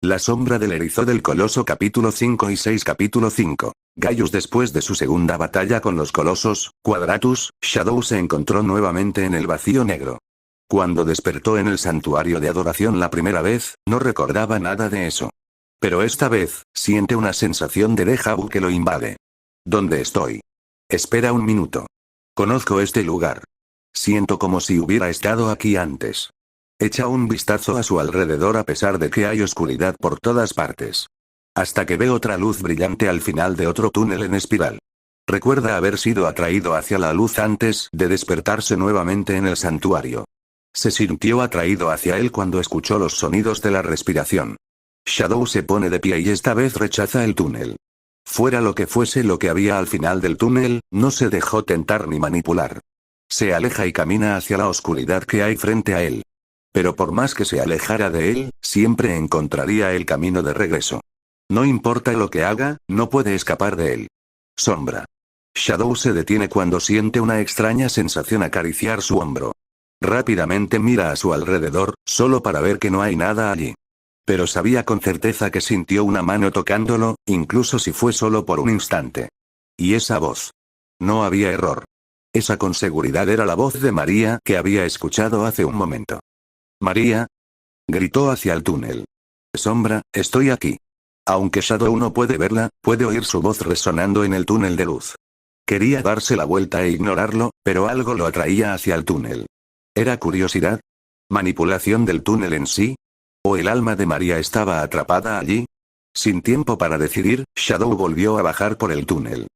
La sombra del erizo del coloso capítulo 5 y 6 capítulo 5. Gaius después de su segunda batalla con los colosos, Quadratus, Shadow se encontró nuevamente en el vacío negro. Cuando despertó en el santuario de adoración la primera vez, no recordaba nada de eso. Pero esta vez, siente una sensación de déjà vu que lo invade. ¿Dónde estoy? Espera un minuto. Conozco este lugar. Siento como si hubiera estado aquí antes. Echa un vistazo a su alrededor a pesar de que hay oscuridad por todas partes. Hasta que ve otra luz brillante al final de otro túnel en espiral. Recuerda haber sido atraído hacia la luz antes de despertarse nuevamente en el santuario. Se sintió atraído hacia él cuando escuchó los sonidos de la respiración. Shadow se pone de pie y esta vez rechaza el túnel. Fuera lo que fuese lo que había al final del túnel, no se dejó tentar ni manipular. Se aleja y camina hacia la oscuridad que hay frente a él. Pero por más que se alejara de él, siempre encontraría el camino de regreso. No importa lo que haga, no puede escapar de él. Sombra. Shadow se detiene cuando siente una extraña sensación acariciar su hombro. Rápidamente mira a su alrededor, solo para ver que no hay nada allí. Pero sabía con certeza que sintió una mano tocándolo, incluso si fue solo por un instante. Y esa voz. No había error. Esa con seguridad era la voz de María que había escuchado hace un momento. María. Gritó hacia el túnel. Sombra, estoy aquí. Aunque Shadow no puede verla, puede oír su voz resonando en el túnel de luz. Quería darse la vuelta e ignorarlo, pero algo lo atraía hacia el túnel. ¿Era curiosidad? ¿Manipulación del túnel en sí? ¿O el alma de María estaba atrapada allí? Sin tiempo para decidir, Shadow volvió a bajar por el túnel.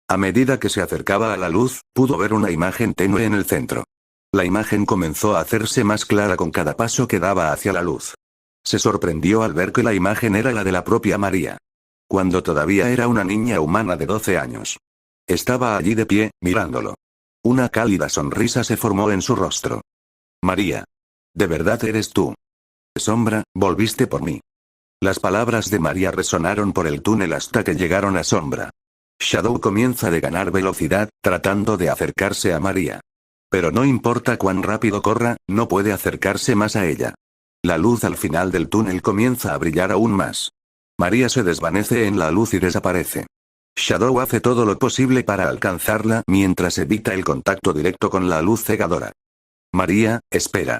A medida que se acercaba a la luz, pudo ver una imagen tenue en el centro. La imagen comenzó a hacerse más clara con cada paso que daba hacia la luz. Se sorprendió al ver que la imagen era la de la propia María. Cuando todavía era una niña humana de 12 años. Estaba allí de pie, mirándolo. Una cálida sonrisa se formó en su rostro. María. ¿De verdad eres tú? Sombra, volviste por mí. Las palabras de María resonaron por el túnel hasta que llegaron a Sombra. Shadow comienza a ganar velocidad, tratando de acercarse a María. Pero no importa cuán rápido corra, no puede acercarse más a ella. La luz al final del túnel comienza a brillar aún más. María se desvanece en la luz y desaparece. Shadow hace todo lo posible para alcanzarla mientras evita el contacto directo con la luz cegadora. María, espera.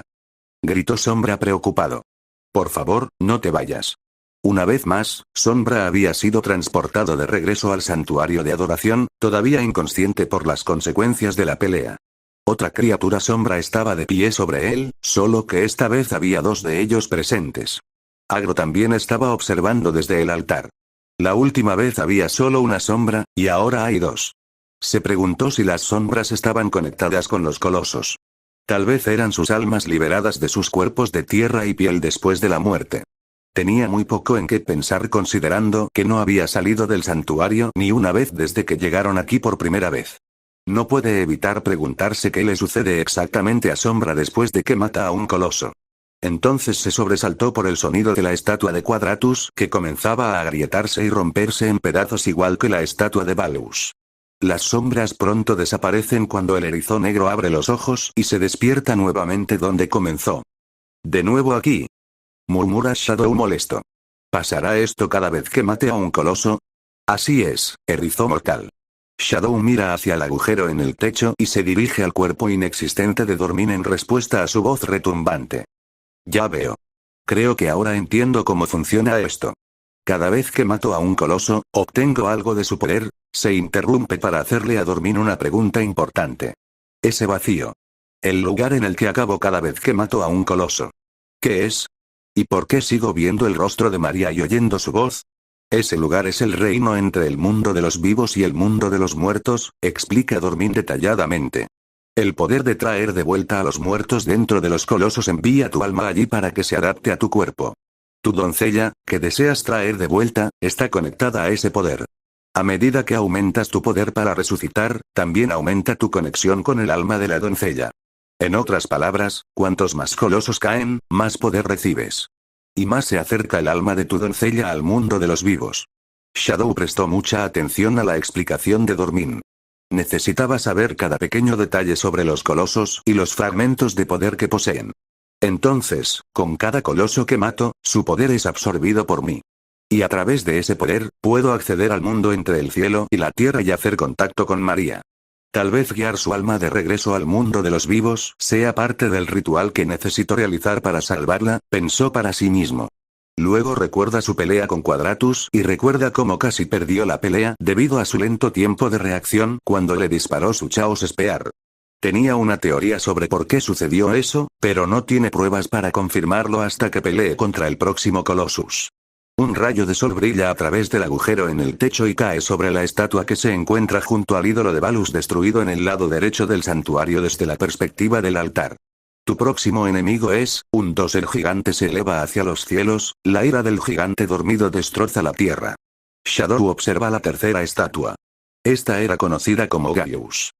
Gritó Sombra preocupado. Por favor, no te vayas. Una vez más, Sombra había sido transportado de regreso al santuario de adoración, todavía inconsciente por las consecuencias de la pelea. Otra criatura sombra estaba de pie sobre él, solo que esta vez había dos de ellos presentes. Agro también estaba observando desde el altar. La última vez había solo una sombra, y ahora hay dos. Se preguntó si las sombras estaban conectadas con los colosos. Tal vez eran sus almas liberadas de sus cuerpos de tierra y piel después de la muerte. Tenía muy poco en qué pensar considerando que no había salido del santuario ni una vez desde que llegaron aquí por primera vez. No puede evitar preguntarse qué le sucede exactamente a Sombra después de que mata a un coloso. Entonces se sobresaltó por el sonido de la estatua de Quadratus que comenzaba a agrietarse y romperse en pedazos igual que la estatua de Balus. Las sombras pronto desaparecen cuando el erizo negro abre los ojos y se despierta nuevamente donde comenzó. ¿De nuevo aquí? Murmura Shadow molesto. ¿Pasará esto cada vez que mate a un coloso? Así es, erizo mortal. Shadow mira hacia el agujero en el techo y se dirige al cuerpo inexistente de Dormin en respuesta a su voz retumbante. Ya veo. Creo que ahora entiendo cómo funciona esto. Cada vez que mato a un coloso, obtengo algo de su poder. Se interrumpe para hacerle a Dormin una pregunta importante. Ese vacío. El lugar en el que acabo cada vez que mato a un coloso. ¿Qué es? ¿Y por qué sigo viendo el rostro de María y oyendo su voz? Ese lugar es el reino entre el mundo de los vivos y el mundo de los muertos, explica Dormin detalladamente. El poder de traer de vuelta a los muertos dentro de los colosos envía tu alma allí para que se adapte a tu cuerpo. Tu doncella, que deseas traer de vuelta, está conectada a ese poder. A medida que aumentas tu poder para resucitar, también aumenta tu conexión con el alma de la doncella. En otras palabras, cuantos más colosos caen, más poder recibes. Y más se acerca el alma de tu doncella al mundo de los vivos. Shadow prestó mucha atención a la explicación de Dormin. Necesitaba saber cada pequeño detalle sobre los colosos y los fragmentos de poder que poseen. Entonces, con cada coloso que mato, su poder es absorbido por mí. Y a través de ese poder, puedo acceder al mundo entre el cielo y la tierra y hacer contacto con María. Tal vez guiar su alma de regreso al mundo de los vivos sea parte del ritual que necesito realizar para salvarla, pensó para sí mismo. Luego recuerda su pelea con Quadratus y recuerda cómo casi perdió la pelea debido a su lento tiempo de reacción cuando le disparó su Chaos Spear. Tenía una teoría sobre por qué sucedió eso, pero no tiene pruebas para confirmarlo hasta que pelee contra el próximo Colossus. Un rayo de sol brilla a través del agujero en el techo y cae sobre la estatua que se encuentra junto al ídolo de Balus destruido en el lado derecho del santuario desde la perspectiva del altar. Tu próximo enemigo es, un 2. El gigante se eleva hacia los cielos, la ira del gigante dormido destroza la tierra. Shadow observa la tercera estatua. Esta era conocida como Gaius.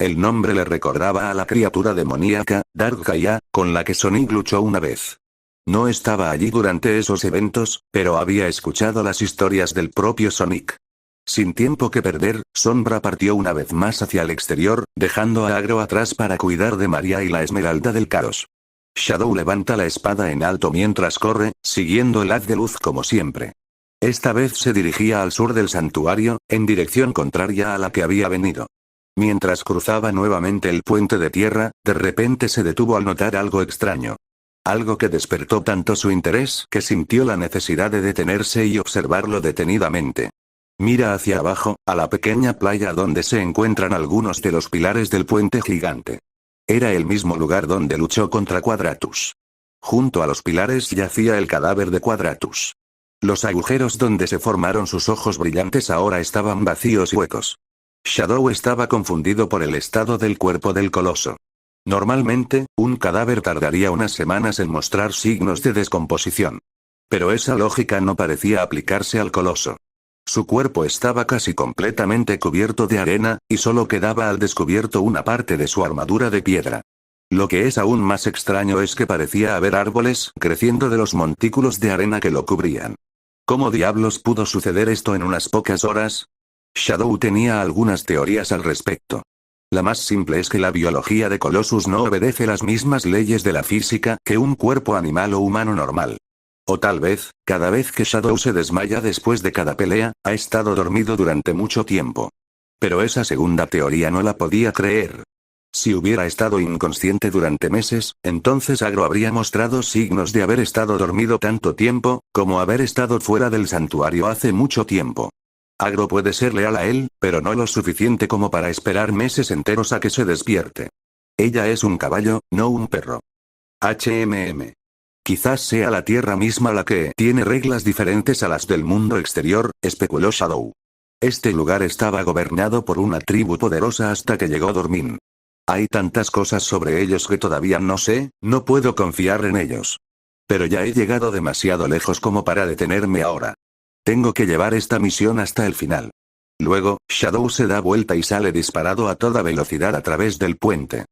El nombre le recordaba a la criatura demoníaca, Dark Gaia, con la que Sonic luchó una vez. No estaba allí durante esos eventos, pero había escuchado las historias del propio Sonic. Sin tiempo que perder, Sombra partió una vez más hacia el exterior, dejando a Agro atrás para cuidar de María y la Esmeralda del Caos. Shadow levanta la espada en alto mientras corre, siguiendo el haz de luz como siempre. Esta vez se dirigía al sur del santuario, en dirección contraria a la que había venido. Mientras cruzaba nuevamente el puente de tierra, de repente se detuvo al notar algo extraño. Algo que despertó tanto su interés que sintió la necesidad de detenerse y observarlo detenidamente. Mira hacia abajo, a la pequeña playa donde se encuentran algunos de los pilares del puente gigante. Era el mismo lugar donde luchó contra Quadratus. Junto a los pilares yacía el cadáver de Quadratus. Los agujeros donde se formaron sus ojos brillantes ahora estaban vacíos y huecos. Shadow estaba confundido por el estado del cuerpo del coloso. Normalmente, un cadáver tardaría unas semanas en mostrar signos de descomposición. Pero esa lógica no parecía aplicarse al coloso. Su cuerpo estaba casi completamente cubierto de arena, y solo quedaba al descubierto una parte de su armadura de piedra. Lo que es aún más extraño es que parecía haber árboles creciendo de los montículos de arena que lo cubrían. ¿Cómo diablos pudo suceder esto en unas pocas horas? Shadow tenía algunas teorías al respecto. La más simple es que la biología de Colossus no obedece las mismas leyes de la física que un cuerpo animal o humano normal. O tal vez, cada vez que Shadow se desmaya después de cada pelea, ha estado dormido durante mucho tiempo. Pero esa segunda teoría no la podía creer. Si hubiera estado inconsciente durante meses, entonces Agro habría mostrado signos de haber estado dormido tanto tiempo, como haber estado fuera del santuario hace mucho tiempo. Agro puede ser leal a él, pero no lo suficiente como para esperar meses enteros a que se despierte. Ella es un caballo, no un perro. Quizás sea la tierra misma la que tiene reglas diferentes a las del mundo exterior, especuló Shadow. Este lugar estaba gobernado por una tribu poderosa hasta que llegó Dormin. Hay tantas cosas sobre ellos que todavía no sé, no puedo confiar en ellos. Pero ya he llegado demasiado lejos como para detenerme ahora. Tengo que llevar esta misión hasta el final. Luego, Shadow se da vuelta y sale disparado a toda velocidad a través del puente.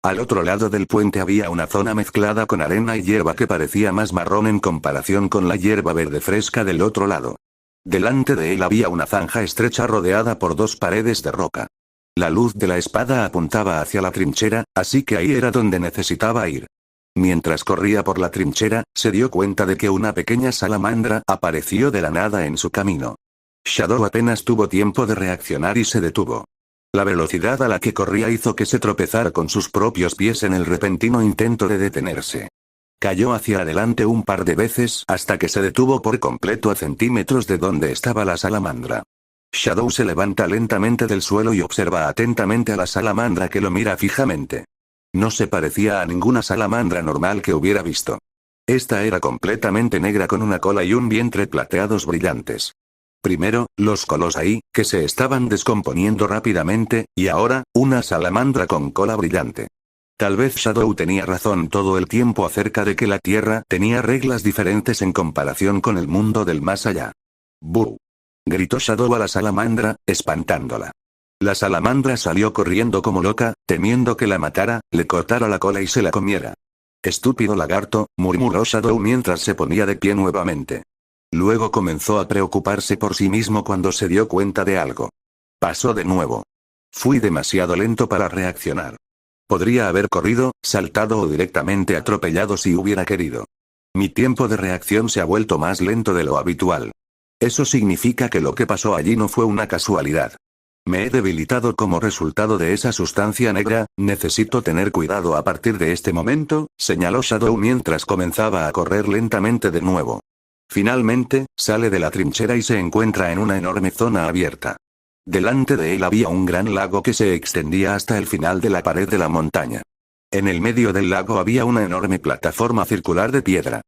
Al otro lado del puente había una zona mezclada con arena y hierba que parecía más marrón en comparación con la hierba verde fresca del otro lado. Delante de él había una zanja estrecha rodeada por dos paredes de roca. La luz de la espada apuntaba hacia la trinchera, así que ahí era donde necesitaba ir. Mientras corría por la trinchera, se dio cuenta de que una pequeña salamandra apareció de la nada en su camino. Shadow apenas tuvo tiempo de reaccionar y se detuvo. La velocidad a la que corría hizo que se tropezara con sus propios pies en el repentino intento de detenerse. Cayó hacia adelante un par de veces hasta que se detuvo por completo a centímetros de donde estaba la salamandra. Shadow se levanta lentamente del suelo y observa atentamente a la salamandra que lo mira fijamente. No se parecía a ninguna salamandra normal que hubiera visto. Esta era completamente negra con una cola y un vientre plateados brillantes. Primero, los colosai, que se estaban descomponiendo rápidamente, y ahora, una salamandra con cola brillante. Tal vez Shadow tenía razón todo el tiempo acerca de que la Tierra tenía reglas diferentes en comparación con el mundo del más allá. ¡Bú! Gritó Shadow a la salamandra, espantándola. La salamandra salió corriendo como loca, temiendo que la matara, le cortara la cola y se la comiera. Estúpido lagarto, murmuró Shadow mientras se ponía de pie nuevamente. Luego comenzó a preocuparse por sí mismo cuando se dio cuenta de algo. Pasó de nuevo. Fui demasiado lento para reaccionar. Podría haber corrido, saltado o directamente atropellado si hubiera querido. Mi tiempo de reacción se ha vuelto más lento de lo habitual. Eso significa que lo que pasó allí no fue una casualidad. Me he debilitado como resultado de esa sustancia negra, necesito tener cuidado a partir de este momento, señaló Shadow mientras comenzaba a correr lentamente de nuevo. Finalmente, sale de la trinchera y se encuentra en una enorme zona abierta. Delante de él había un gran lago que se extendía hasta el final de la pared de la montaña. En el medio del lago había una enorme plataforma circular de piedra.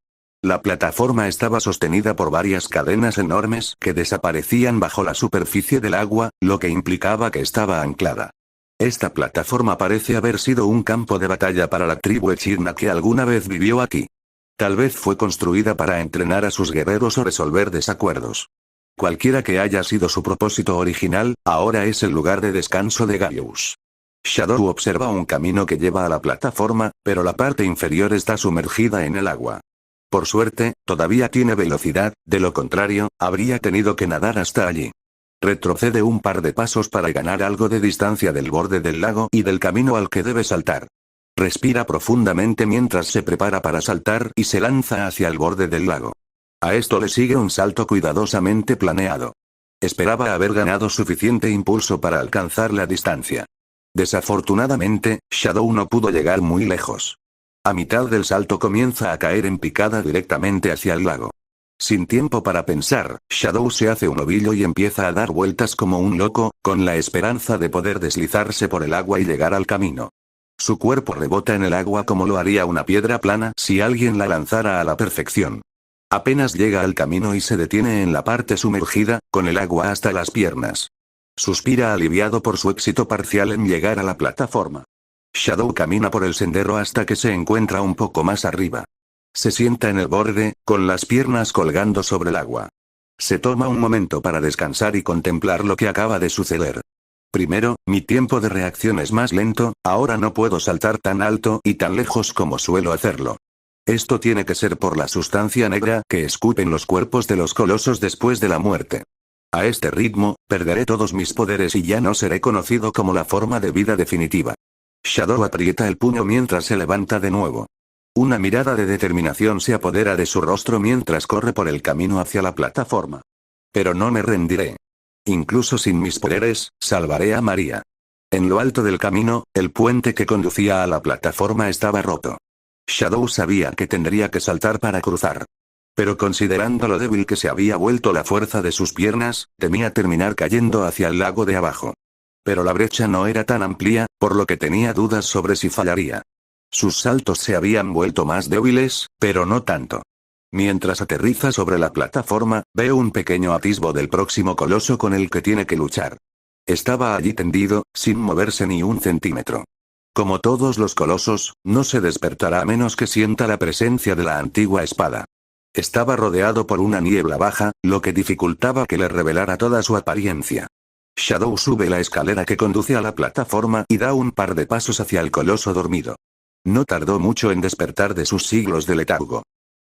La plataforma estaba sostenida por varias cadenas enormes que desaparecían bajo la superficie del agua, lo que implicaba que estaba anclada. Esta plataforma parece haber sido un campo de batalla para la tribu Echidna que alguna vez vivió aquí. Tal vez fue construida para entrenar a sus guerreros o resolver desacuerdos. Cualquiera que haya sido su propósito original, ahora es el lugar de descanso de Gaius. Shadow observa un camino que lleva a la plataforma, pero la parte inferior está sumergida en el agua. Por suerte, todavía tiene velocidad, de lo contrario, habría tenido que nadar hasta allí. Retrocede un par de pasos para ganar algo de distancia del borde del lago y del camino al que debe saltar. Respira profundamente mientras se prepara para saltar y se lanza hacia el borde del lago. A esto le sigue un salto cuidadosamente planeado. Esperaba haber ganado suficiente impulso para alcanzar la distancia. Desafortunadamente, Shadow no pudo llegar muy lejos. A mitad del salto comienza a caer en picada directamente hacia el lago. Sin tiempo para pensar, Shadow se hace un ovillo y empieza a dar vueltas como un loco, con la esperanza de poder deslizarse por el agua y llegar al camino. Su cuerpo rebota en el agua como lo haría una piedra plana si alguien la lanzara a la perfección. Apenas llega al camino y se detiene en la parte sumergida, con el agua hasta las piernas. Suspira aliviado por su éxito parcial en llegar a la plataforma. Shadow camina por el sendero hasta que se encuentra un poco más arriba. Se sienta en el borde, con las piernas colgando sobre el agua. Se toma un momento para descansar y contemplar lo que acaba de suceder. Primero, mi tiempo de reacción es más lento, ahora no puedo saltar tan alto y tan lejos como suelo hacerlo. Esto tiene que ser por la sustancia negra que escupen los cuerpos de los colosos después de la muerte. A este ritmo, perderé todos mis poderes y ya no seré conocido como la forma de vida definitiva. Shadow aprieta el puño mientras se levanta de nuevo. Una mirada de determinación se apodera de su rostro mientras corre por el camino hacia la plataforma. Pero no me rendiré. Incluso sin mis poderes, salvaré a María. En lo alto del camino, el puente que conducía a la plataforma estaba roto. Shadow sabía que tendría que saltar para cruzar. Pero considerando lo débil que se había vuelto la fuerza de sus piernas, temía terminar cayendo hacia el lago de abajo. Pero la brecha no era tan amplia, por lo que tenía dudas sobre si fallaría. Sus saltos se habían vuelto más débiles, pero no tanto. Mientras aterriza sobre la plataforma, ve un pequeño atisbo del próximo coloso con el que tiene que luchar. Estaba allí tendido, sin moverse ni un centímetro. Como todos los colosos, no se despertará a menos que sienta la presencia de la antigua espada. Estaba rodeado por una niebla baja, lo que dificultaba que le revelara toda su apariencia. Shadow sube la escalera que conduce a la plataforma y da un par de pasos hacia el coloso dormido. No tardó mucho en despertar de sus siglos de letargo.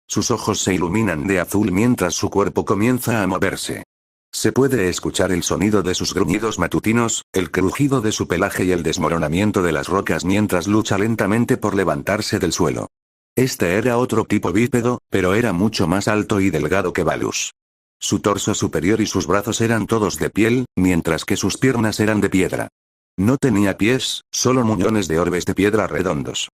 Sus ojos se iluminan de azul mientras su cuerpo comienza a moverse. Se puede escuchar el sonido de sus gruñidos matutinos, el crujido de su pelaje y el desmoronamiento de las rocas mientras lucha lentamente por levantarse del suelo. Este era otro tipo bípedo, pero era mucho más alto y delgado que Balus. Su torso superior y sus brazos eran todos de piel, mientras que sus piernas eran de piedra. No tenía pies, solo muñones de orbes de piedra redondos.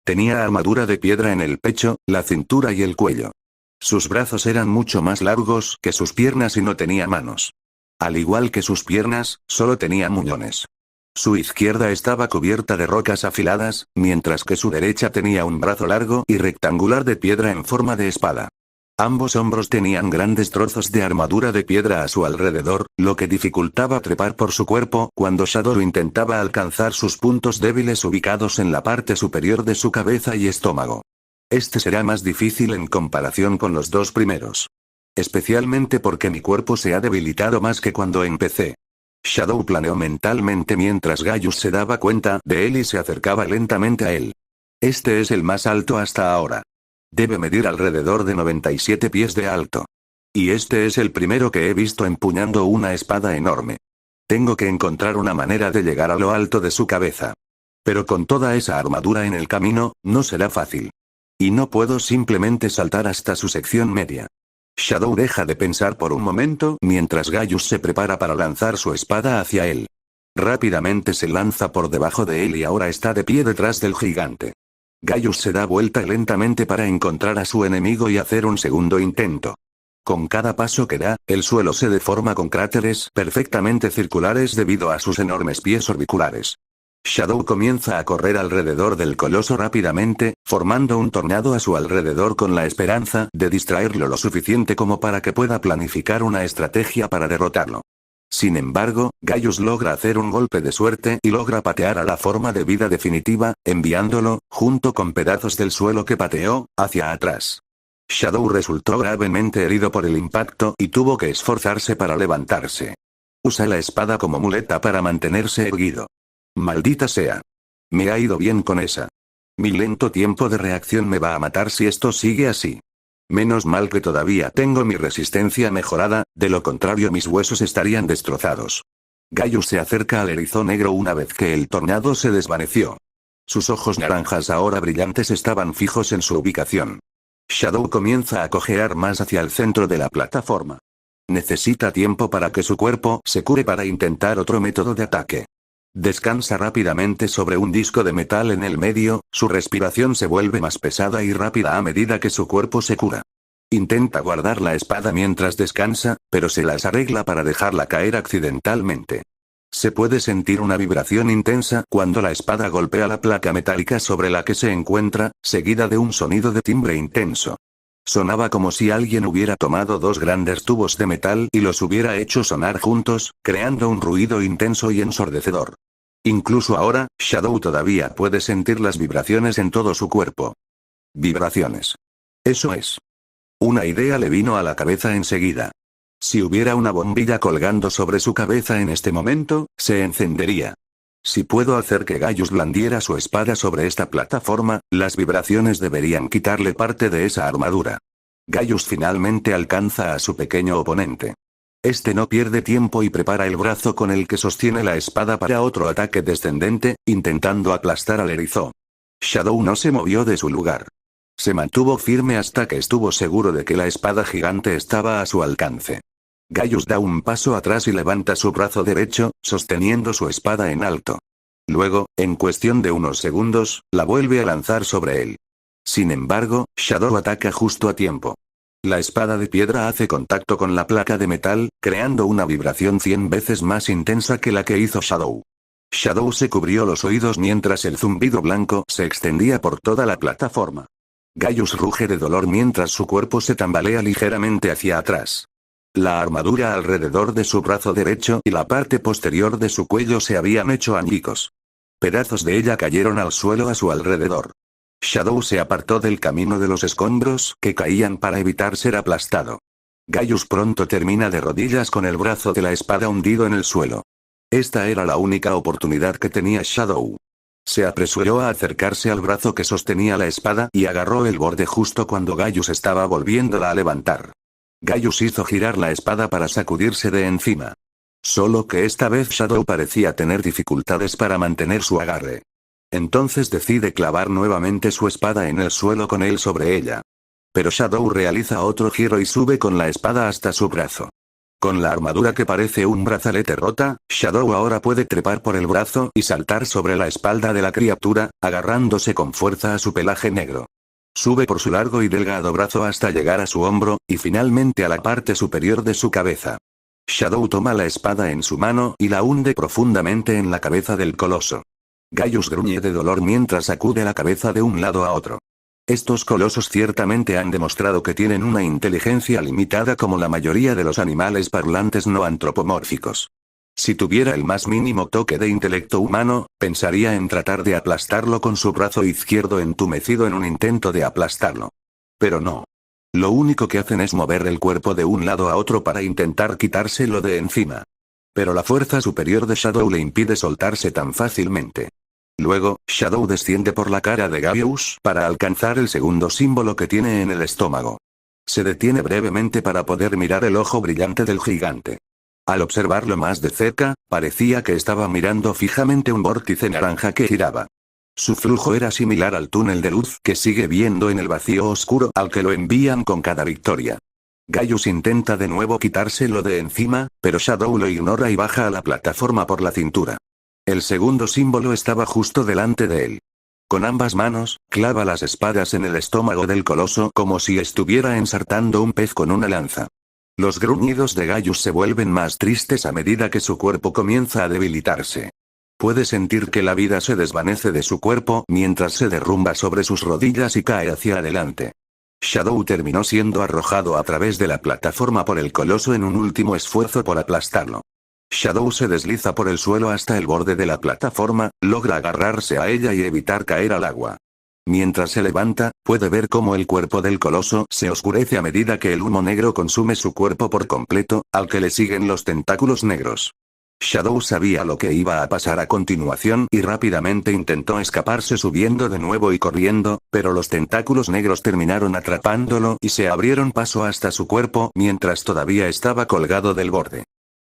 Tenía armadura de piedra en el pecho, la cintura y el cuello. Sus brazos eran mucho más largos que sus piernas y no tenía manos. Al igual que sus piernas, solo tenía muñones. Su izquierda estaba cubierta de rocas afiladas, mientras que su derecha tenía un brazo largo y rectangular de piedra en forma de espada. Ambos hombros tenían grandes trozos de armadura de piedra a su alrededor, lo que dificultaba trepar por su cuerpo cuando Shadow intentaba alcanzar sus puntos débiles ubicados en la parte superior de su cabeza y estómago. Este será más difícil en comparación con los dos primeros. Especialmente porque mi cuerpo se ha debilitado más que cuando empecé. Shadow planeó mentalmente mientras Gaius se daba cuenta de él y se acercaba lentamente a él. Este es el más alto hasta ahora. Debe medir alrededor de 97 pies de alto. Y este es el primero que he visto empuñando una espada enorme. Tengo que encontrar una manera de llegar a lo alto de su cabeza. Pero con toda esa armadura en el camino, no será fácil. Y no puedo simplemente saltar hasta su sección media. Shadow deja de pensar por un momento mientras Gaius se prepara para lanzar su espada hacia él. Rápidamente se lanza por debajo de él y ahora está de pie detrás del gigante. Gaius se da vuelta lentamente para encontrar a su enemigo y hacer un segundo intento. Con cada paso que da, el suelo se deforma con cráteres perfectamente circulares debido a sus enormes pies orbiculares. Shadow comienza a correr alrededor del coloso rápidamente, formando un tornado a su alrededor con la esperanza de distraerlo lo suficiente como para que pueda planificar una estrategia para derrotarlo. Sin embargo, Gaius logra hacer un golpe de suerte y logra patear a la forma de vida definitiva, enviándolo, junto con pedazos del suelo que pateó, hacia atrás. Shadow resultó gravemente herido por el impacto y tuvo que esforzarse para levantarse. Usa la espada como muleta para mantenerse erguido. Maldita sea. Me ha ido bien con esa. Mi lento tiempo de reacción me va a matar si esto sigue así. Menos mal que todavía tengo mi resistencia mejorada, de lo contrario mis huesos estarían destrozados. Gaius se acerca al erizo negro una vez que el tornado se desvaneció. Sus ojos naranjas ahora brillantes estaban fijos en su ubicación. Shadow comienza a cojear más hacia el centro de la plataforma. Necesita tiempo para que su cuerpo se cure para intentar otro método de ataque. Descansa rápidamente sobre un disco de metal en el medio, su respiración se vuelve más pesada y rápida a medida que su cuerpo se cura. Intenta guardar la espada mientras descansa, pero se las arregla para dejarla caer accidentalmente. Se puede sentir una vibración intensa cuando la espada golpea la placa metálica sobre la que se encuentra, seguida de un sonido de timbre intenso. Sonaba como si alguien hubiera tomado dos grandes tubos de metal y los hubiera hecho sonar juntos, creando un ruido intenso y ensordecedor. Incluso ahora, Shadow todavía puede sentir las vibraciones en todo su cuerpo. Vibraciones. Eso es. Una idea le vino a la cabeza enseguida. Si hubiera una bombilla colgando sobre su cabeza en este momento, se encendería. Si puedo hacer que Gaius blandiera su espada sobre esta plataforma, las vibraciones deberían quitarle parte de esa armadura. Gaius finalmente alcanza a su pequeño oponente. Este no pierde tiempo y prepara el brazo con el que sostiene la espada para otro ataque descendente, intentando aplastar al erizo. Shadow no se movió de su lugar. Se mantuvo firme hasta que estuvo seguro de que la espada gigante estaba a su alcance. Gaius da un paso atrás y levanta su brazo derecho, sosteniendo su espada en alto. Luego, en cuestión de unos segundos, la vuelve a lanzar sobre él. Sin embargo, Shadow ataca justo a tiempo. La espada de piedra hace contacto con la placa de metal, creando una vibración 100 veces más intensa que la que hizo Shadow. Shadow se cubrió los oídos mientras el zumbido blanco se extendía por toda la plataforma. Gaius ruge de dolor mientras su cuerpo se tambalea ligeramente hacia atrás. La armadura alrededor de su brazo derecho y la parte posterior de su cuello se habían hecho añicos. Pedazos de ella cayeron al suelo a su alrededor. Shadow se apartó del camino de los escombros que caían para evitar ser aplastado. Gaius pronto termina de rodillas con el brazo de la espada hundido en el suelo. Esta era la única oportunidad que tenía Shadow. Se apresuró a acercarse al brazo que sostenía la espada y agarró el borde justo cuando Gaius estaba volviéndola a levantar. Gaius hizo girar la espada para sacudirse de encima. Solo que esta vez Shadow parecía tener dificultades para mantener su agarre. Entonces decide clavar nuevamente su espada en el suelo con él sobre ella. Pero Shadow realiza otro giro y sube con la espada hasta su brazo. Con la armadura que parece un brazalete rota, Shadow ahora puede trepar por el brazo y saltar sobre la espalda de la criatura, agarrándose con fuerza a su pelaje negro. Sube por su largo y delgado brazo hasta llegar a su hombro, y finalmente a la parte superior de su cabeza. Shadow toma la espada en su mano y la hunde profundamente en la cabeza del coloso. Gaius gruñe de dolor mientras sacude la cabeza de un lado a otro. Estos colosos ciertamente han demostrado que tienen una inteligencia limitada como la mayoría de los animales parlantes no antropomórficos. Si tuviera el más mínimo toque de intelecto humano, pensaría en tratar de aplastarlo con su brazo izquierdo entumecido en un intento de aplastarlo. Pero no. Lo único que hacen es mover el cuerpo de un lado a otro para intentar quitárselo de encima. Pero la fuerza superior de Shadow le impide soltarse tan fácilmente. Luego, Shadow desciende por la cara de Gaius para alcanzar el segundo símbolo que tiene en el estómago. Se detiene brevemente para poder mirar el ojo brillante del gigante. Al observarlo más de cerca, parecía que estaba mirando fijamente un vórtice naranja que giraba. Su flujo era similar al túnel de luz que sigue viendo en el vacío oscuro al que lo envían con cada victoria. Gaius intenta de nuevo quitárselo de encima, pero Shadow lo ignora y baja a la plataforma por la cintura. El segundo símbolo estaba justo delante de él. Con ambas manos, clava las espadas en el estómago del coloso como si estuviera ensartando un pez con una lanza. Los gruñidos de Gaius se vuelven más tristes a medida que su cuerpo comienza a debilitarse. Puede sentir que la vida se desvanece de su cuerpo mientras se derrumba sobre sus rodillas y cae hacia adelante. Shadow terminó siendo arrojado a través de la plataforma por el coloso en un último esfuerzo por aplastarlo. Shadow se desliza por el suelo hasta el borde de la plataforma, logra agarrarse a ella y evitar caer al agua. Mientras se levanta, puede ver cómo el cuerpo del coloso se oscurece a medida que el humo negro consume su cuerpo por completo, al que le siguen los tentáculos negros. Shadow sabía lo que iba a pasar a continuación y rápidamente intentó escaparse subiendo de nuevo y corriendo, pero los tentáculos negros terminaron atrapándolo y se abrieron paso hasta su cuerpo mientras todavía estaba colgado del borde.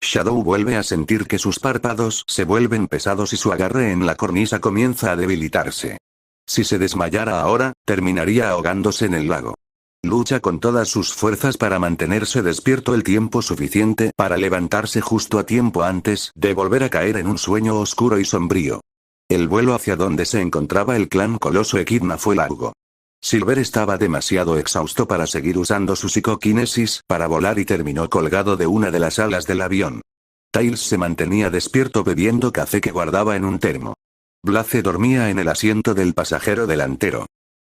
Shadow vuelve a sentir que sus párpados se vuelven pesados y su agarre en la cornisa comienza a debilitarse. Si se desmayara ahora, terminaría ahogándose en el lago. Lucha con todas sus fuerzas para mantenerse despierto el tiempo suficiente para levantarse justo a tiempo antes de volver a caer en un sueño oscuro y sombrío. El vuelo hacia donde se encontraba el clan Coloso Equidna fue largo. Silver estaba demasiado exhausto para seguir usando su psicoquinesis para volar y terminó colgado de una de las alas del avión. Tails se mantenía despierto bebiendo café que guardaba en un termo. Blaze dormía en el asiento del pasajero delantero.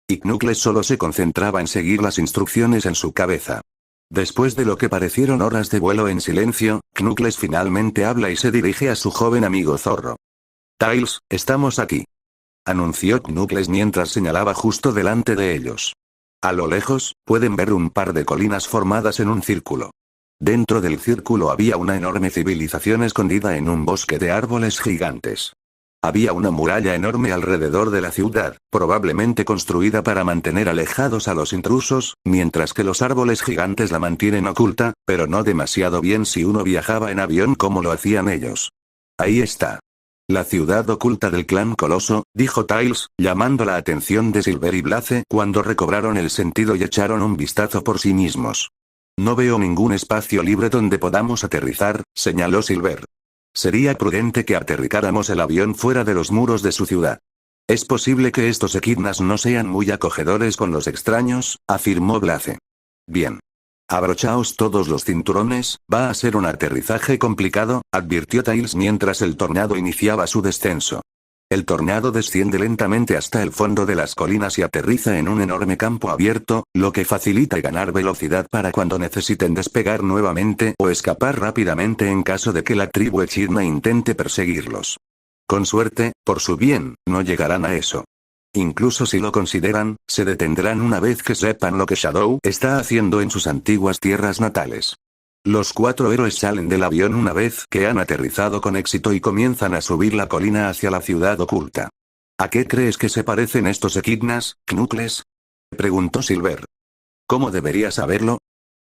Y Knuckles solo se concentraba en seguir las instrucciones en su cabeza. Después de lo que parecieron horas de vuelo en silencio, Knuckles finalmente habla y se dirige a su joven amigo Zorro. Tails, estamos aquí. Anunció Knuckles mientras señalaba justo delante de ellos. A lo lejos, pueden ver un par de colinas formadas en un círculo. Dentro del círculo había una enorme civilización escondida en un bosque de árboles gigantes. Había una muralla enorme alrededor de la ciudad, probablemente construida para mantener alejados a los intrusos, mientras que los árboles gigantes la mantienen oculta, pero no demasiado bien si uno viajaba en avión como lo hacían ellos. Ahí está. La ciudad oculta del clan Coloso, dijo Tails, llamando la atención de Silver y Blaze cuando recobraron el sentido y echaron un vistazo por sí mismos. No veo ningún espacio libre donde podamos aterrizar, señaló Silver. Sería prudente que aterrizáramos el avión fuera de los muros de su ciudad. Es posible que estos equidnas no sean muy acogedores con los extraños, afirmó Blaze. Bien. Abrochaos todos los cinturones, va a ser un aterrizaje complicado, advirtió Tails mientras el tornado iniciaba su descenso. El tornado desciende lentamente hasta el fondo de las colinas y aterriza en un enorme campo abierto, lo que facilita ganar velocidad para cuando necesiten despegar nuevamente o escapar rápidamente en caso de que la tribu Echidna intente perseguirlos. Con suerte, por su bien, no llegarán a eso. Incluso si lo consideran, se detendrán una vez que sepan lo que Shadow está haciendo en sus antiguas tierras natales. Los 4 héroes salen del avión una vez que han aterrizado con éxito y comienzan a subir la colina hacia la ciudad oculta. ¿A qué crees que se parecen estos equidnas, Knuckles? Preguntó Silver. ¿Cómo debería saberlo?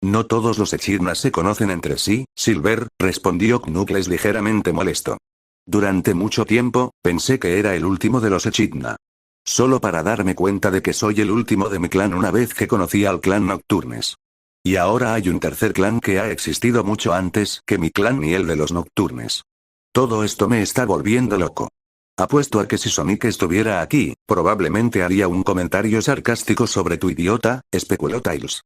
No todos los echidnas se conocen entre sí, Silver, respondió Knuckles ligeramente molesto. Durante mucho tiempo, pensé que era el último de los echidna. Solo para darme cuenta de que soy el último de mi clan una vez que conocí al clan Nocturnes. Y ahora hay un tercer clan que ha existido mucho antes que mi clan y el de los Nocturnes. Todo esto me está volviendo loco. Apuesto a que si Sonic estuviera aquí, probablemente haría un comentario sarcástico sobre tu idiota, especuló Tails.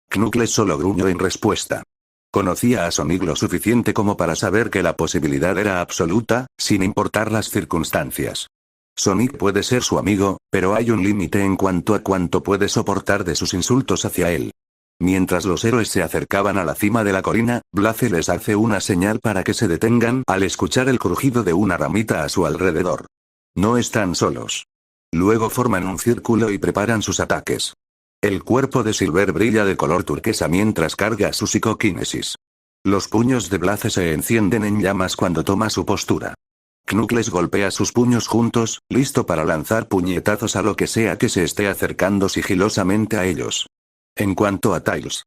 Knuckles solo gruñó en respuesta. Conocía a Sonic lo suficiente como para saber que la posibilidad era absoluta, sin importar las circunstancias. Sonic puede ser su amigo, pero hay un límite en cuanto a cuánto puede soportar de sus insultos hacia él. Mientras los héroes se acercaban a la cima de la colina, Blaze les hace una señal para que se detengan al escuchar el crujido de una ramita a su alrededor. No están solos. Luego forman un círculo y preparan sus ataques. El cuerpo de Silver brilla de color turquesa mientras carga su psicoquinesis. Los puños de Blaze se encienden en llamas cuando toma su postura. Knuckles golpea sus puños juntos, listo para lanzar puñetazos a lo que sea que se esté acercando sigilosamente a ellos. En cuanto a Tails,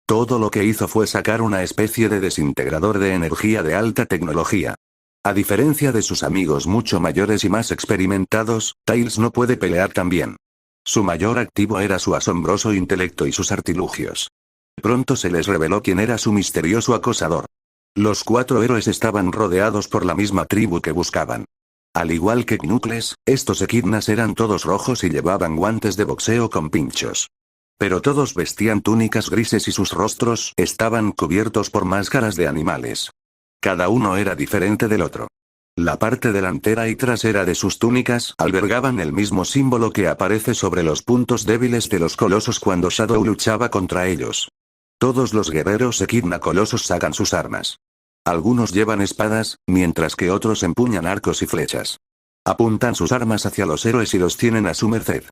todo lo que hizo fue sacar una especie de desintegrador de energía de alta tecnología. A diferencia de sus amigos mucho mayores y más experimentados, Tails no puede pelear tan bien. Su mayor activo era su asombroso intelecto y sus artilugios. Pronto se les reveló quién era su misterioso acosador. Los 4 héroes estaban rodeados por la misma tribu que buscaban. Al igual que Knuckles, estos equidnas eran todos rojos y llevaban guantes de boxeo con pinchos. Pero todos vestían túnicas grises y sus rostros estaban cubiertos por máscaras de animales. Cada uno era diferente del otro. La parte delantera y trasera de sus túnicas albergaban el mismo símbolo que aparece sobre los puntos débiles de los colosos cuando Shadow luchaba contra ellos. Todos los guerreros equidna colosos sacan sus armas. Algunos llevan espadas, mientras que otros empuñan arcos y flechas. Apuntan sus armas hacia los héroes y los tienen a su merced.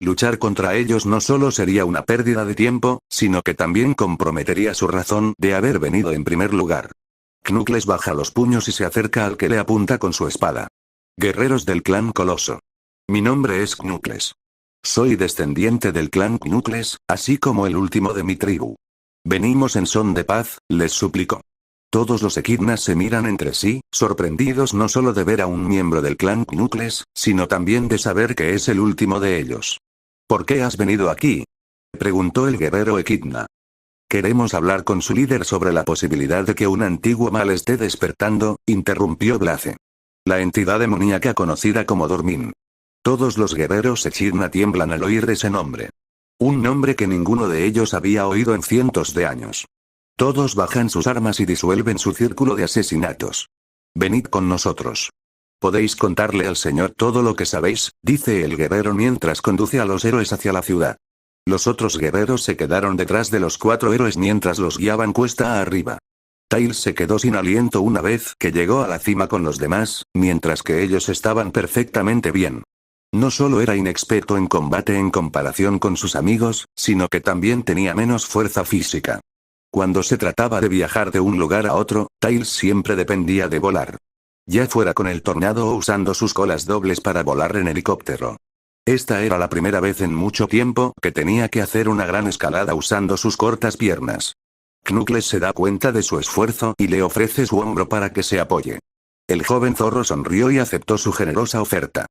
Luchar contra ellos no solo sería una pérdida de tiempo, sino que también comprometería su razón de haber venido en primer lugar. Knuckles baja los puños y se acerca al que le apunta con su espada. Guerreros del clan Coloso. Mi nombre es Knuckles. Soy descendiente del clan Knuckles, así como el último de mi tribu. Venimos en son de paz, les suplicó. Todos los equidnas se miran entre sí, sorprendidos no solo de ver a un miembro del clan Knuckles, sino también de saber que es el último de ellos. ¿Por qué has venido aquí?, preguntó el guerrero equidna. Queremos hablar con su líder sobre la posibilidad de que un antiguo mal esté despertando, interrumpió Blaze. La entidad demoníaca conocida como Dormin. Todos los guerreros equidna tiemblan al oír ese nombre. Un nombre que ninguno de ellos había oído en cientos de años. Todos bajan sus armas y disuelven su círculo de asesinatos. Venid con nosotros. Podéis contarle al señor todo lo que sabéis, dice el guerrero mientras conduce a los héroes hacia la ciudad. Los otros guerreros se quedaron detrás de los 4 héroes mientras los guiaban cuesta arriba. Tails se quedó sin aliento una vez que llegó a la cima con los demás, mientras que ellos estaban perfectamente bien. No solo era inexperto en combate en comparación con sus amigos, sino que también tenía menos fuerza física. Cuando se trataba de viajar de un lugar a otro, Tails siempre dependía de volar. Ya fuera con el tornado o usando sus colas dobles para volar en helicóptero. Esta era la primera vez en mucho tiempo que tenía que hacer una gran escalada usando sus cortas piernas. Knuckles se da cuenta de su esfuerzo y le ofrece su hombro para que se apoye. El joven zorro sonrió y aceptó su generosa oferta.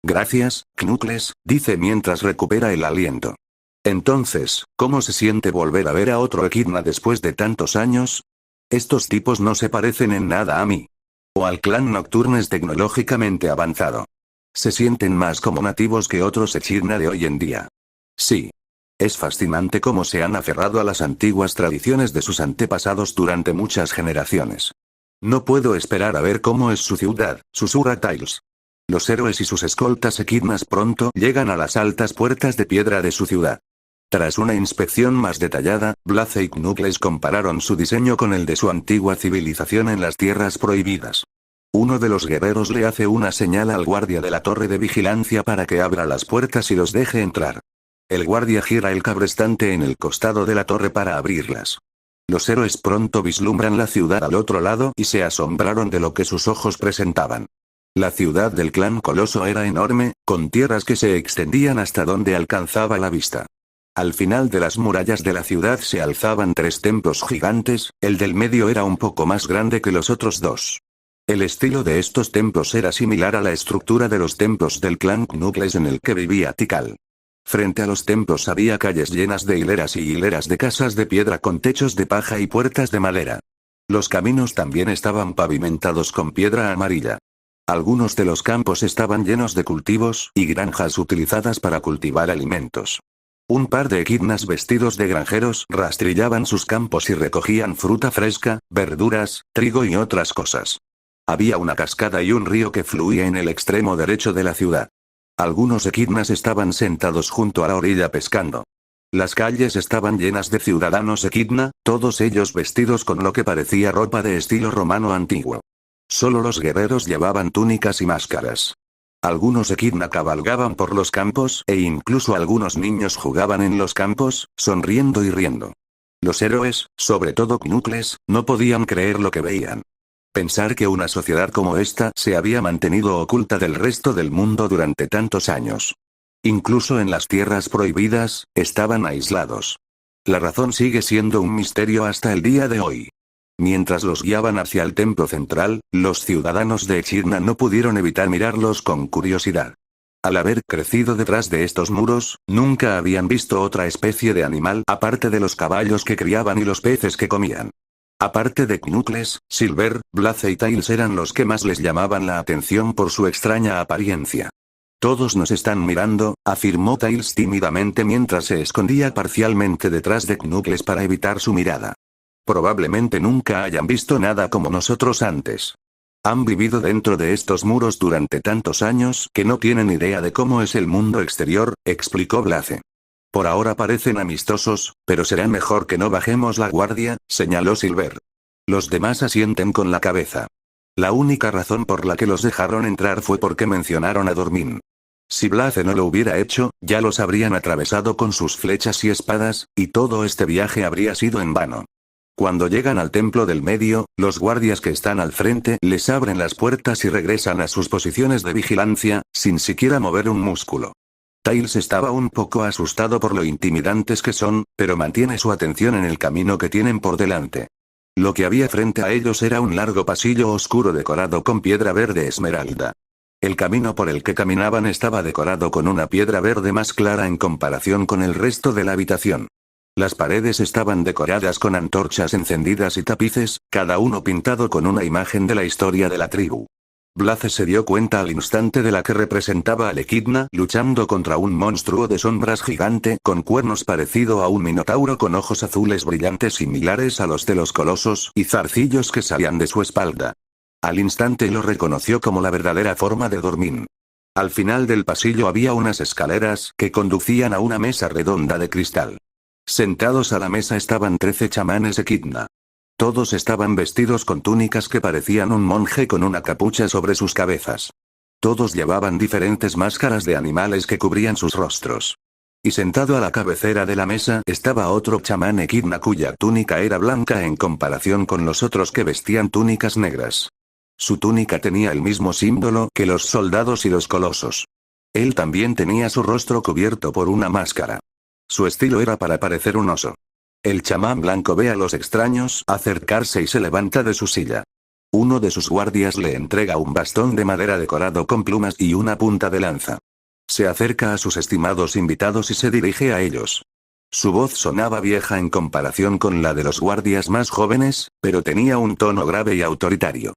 Gracias, Knuckles, dice mientras recupera el aliento. Entonces, ¿cómo se siente volver a ver a otro equidna después de tantos años? Estos tipos no se parecen en nada a mí. O al clan Nocturnes tecnológicamente avanzado. Se sienten más como nativos que otros equidna de hoy en día. Sí. Es fascinante cómo se han aferrado a las antiguas tradiciones de sus antepasados durante muchas generaciones. No puedo esperar a ver cómo es su ciudad, susurra Tails. Los héroes y sus escoltas equidnas pronto llegan a las altas puertas de piedra de su ciudad. Tras una inspección más detallada, Blaze y Knuckles compararon su diseño con el de su antigua civilización en las tierras prohibidas. Uno de los guerreros le hace una señal al guardia de la torre de vigilancia para que abra las puertas y los deje entrar. El guardia gira el cabrestante en el costado de la torre para abrirlas. Los héroes pronto vislumbran la ciudad al otro lado y se asombraron de lo que sus ojos presentaban. La ciudad del clan Coloso era enorme, con tierras que se extendían hasta donde alcanzaba la vista. Al final de las murallas de la ciudad se alzaban 3 templos gigantes, el del medio era un poco más grande que los otros 2. El estilo de estos templos era similar a la estructura de los templos del clan Knuckles en el que vivía Tikal. Frente a los templos había calles llenas de hileras y hileras de casas de piedra con techos de paja y puertas de madera. Los caminos también estaban pavimentados con piedra amarilla. Algunos de los campos estaban llenos de cultivos y granjas utilizadas para cultivar alimentos. Un par de equidnas vestidos de granjeros rastrillaban sus campos y recogían fruta fresca, verduras, trigo y otras cosas. Había una cascada y un río que fluía en el extremo derecho de la ciudad. Algunos equidnas estaban sentados junto a la orilla pescando. Las calles estaban llenas de ciudadanos equidna, todos ellos vestidos con lo que parecía ropa de estilo romano antiguo. Solo los guerreros llevaban túnicas y máscaras. Algunos equidna cabalgaban por los campos e incluso algunos niños jugaban en los campos, sonriendo y riendo. Los héroes, sobre todo Knuckles, no podían creer lo que veían. Pensar que una sociedad como esta se había mantenido oculta del resto del mundo durante tantos años. Incluso en las tierras prohibidas, estaban aislados. La razón sigue siendo un misterio hasta el día de hoy. Mientras los guiaban hacia el templo central, los ciudadanos de Echidna no pudieron evitar mirarlos con curiosidad. Al haber crecido detrás de estos muros, nunca habían visto otra especie de animal aparte de los caballos que criaban y los peces que comían. Aparte de Knuckles, Silver, Blaze y Tails eran los que más les llamaban la atención por su extraña apariencia. Todos nos están mirando, afirmó Tails tímidamente mientras se escondía parcialmente detrás de Knuckles para evitar su mirada. Probablemente nunca hayan visto nada como nosotros antes. Han vivido dentro de estos muros durante tantos años que no tienen idea de cómo es el mundo exterior, explicó Blaze. Por ahora parecen amistosos, pero será mejor que no bajemos la guardia, señaló Silver. Los demás asienten con la cabeza. La única razón por la que los dejaron entrar fue porque mencionaron a Dormin. Si Blaze no lo hubiera hecho, ya los habrían atravesado con sus flechas y espadas, y todo este viaje habría sido en vano. Cuando llegan al templo del medio, los guardias que están al frente les abren las puertas y regresan a sus posiciones de vigilancia, sin siquiera mover un músculo. Tails estaba un poco asustado por lo intimidantes que son, pero mantiene su atención en el camino que tienen por delante. Lo que había frente a ellos era un largo pasillo oscuro decorado con piedra verde esmeralda. El camino por el que caminaban estaba decorado con una piedra verde más clara en comparación con el resto de la habitación. Las paredes estaban decoradas con antorchas encendidas y tapices, cada uno pintado con una imagen de la historia de la tribu. Blaze se dio cuenta al instante de la que representaba al Echidna luchando contra un monstruo de sombras gigante con cuernos parecido a un minotauro con ojos azules brillantes similares a los de los colosos y zarcillos que salían de su espalda. Al instante lo reconoció como la verdadera forma de Dormin. Al final del pasillo había unas escaleras que conducían a una mesa redonda de cristal. Sentados a la mesa estaban 13 chamanes Echidna. Todos estaban vestidos con túnicas que parecían un monje con una capucha sobre sus cabezas. Todos llevaban diferentes máscaras de animales que cubrían sus rostros. Y sentado a la cabecera de la mesa estaba otro chamán Echidna cuya túnica era blanca en comparación con los otros que vestían túnicas negras. Su túnica tenía el mismo símbolo que los soldados y los colosos. Él también tenía su rostro cubierto por una máscara. Su estilo era para parecer un oso. El chamán blanco ve a los extraños acercarse y se levanta de su silla. Uno de sus guardias le entrega un bastón de madera decorado con plumas y una punta de lanza. Se acerca a sus estimados invitados y se dirige a ellos. Su voz sonaba vieja en comparación con la de los guardias más jóvenes, pero tenía un tono grave y autoritario.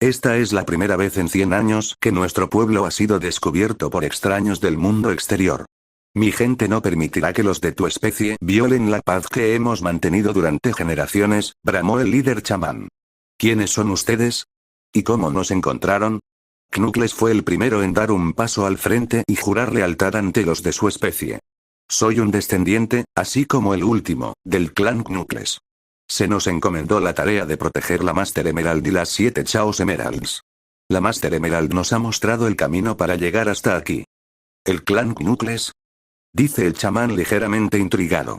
Esta es la primera vez en 100 años que nuestro pueblo ha sido descubierto por extraños del mundo exterior. Mi gente no permitirá que los de tu especie violen la paz que hemos mantenido durante generaciones, bramó el líder chamán. ¿Quiénes son ustedes? ¿Y cómo nos encontraron? Knuckles fue el primero en dar un paso al frente y jurar lealtad ante los de su especie. Soy un descendiente, así como el último, del clan Knuckles. Se nos encomendó la tarea de proteger la Master Emerald y las 7 Chaos Emeralds. La Master Emerald nos ha mostrado el camino para llegar hasta aquí. ¿El clan Knuckles? Dice el chamán ligeramente intrigado.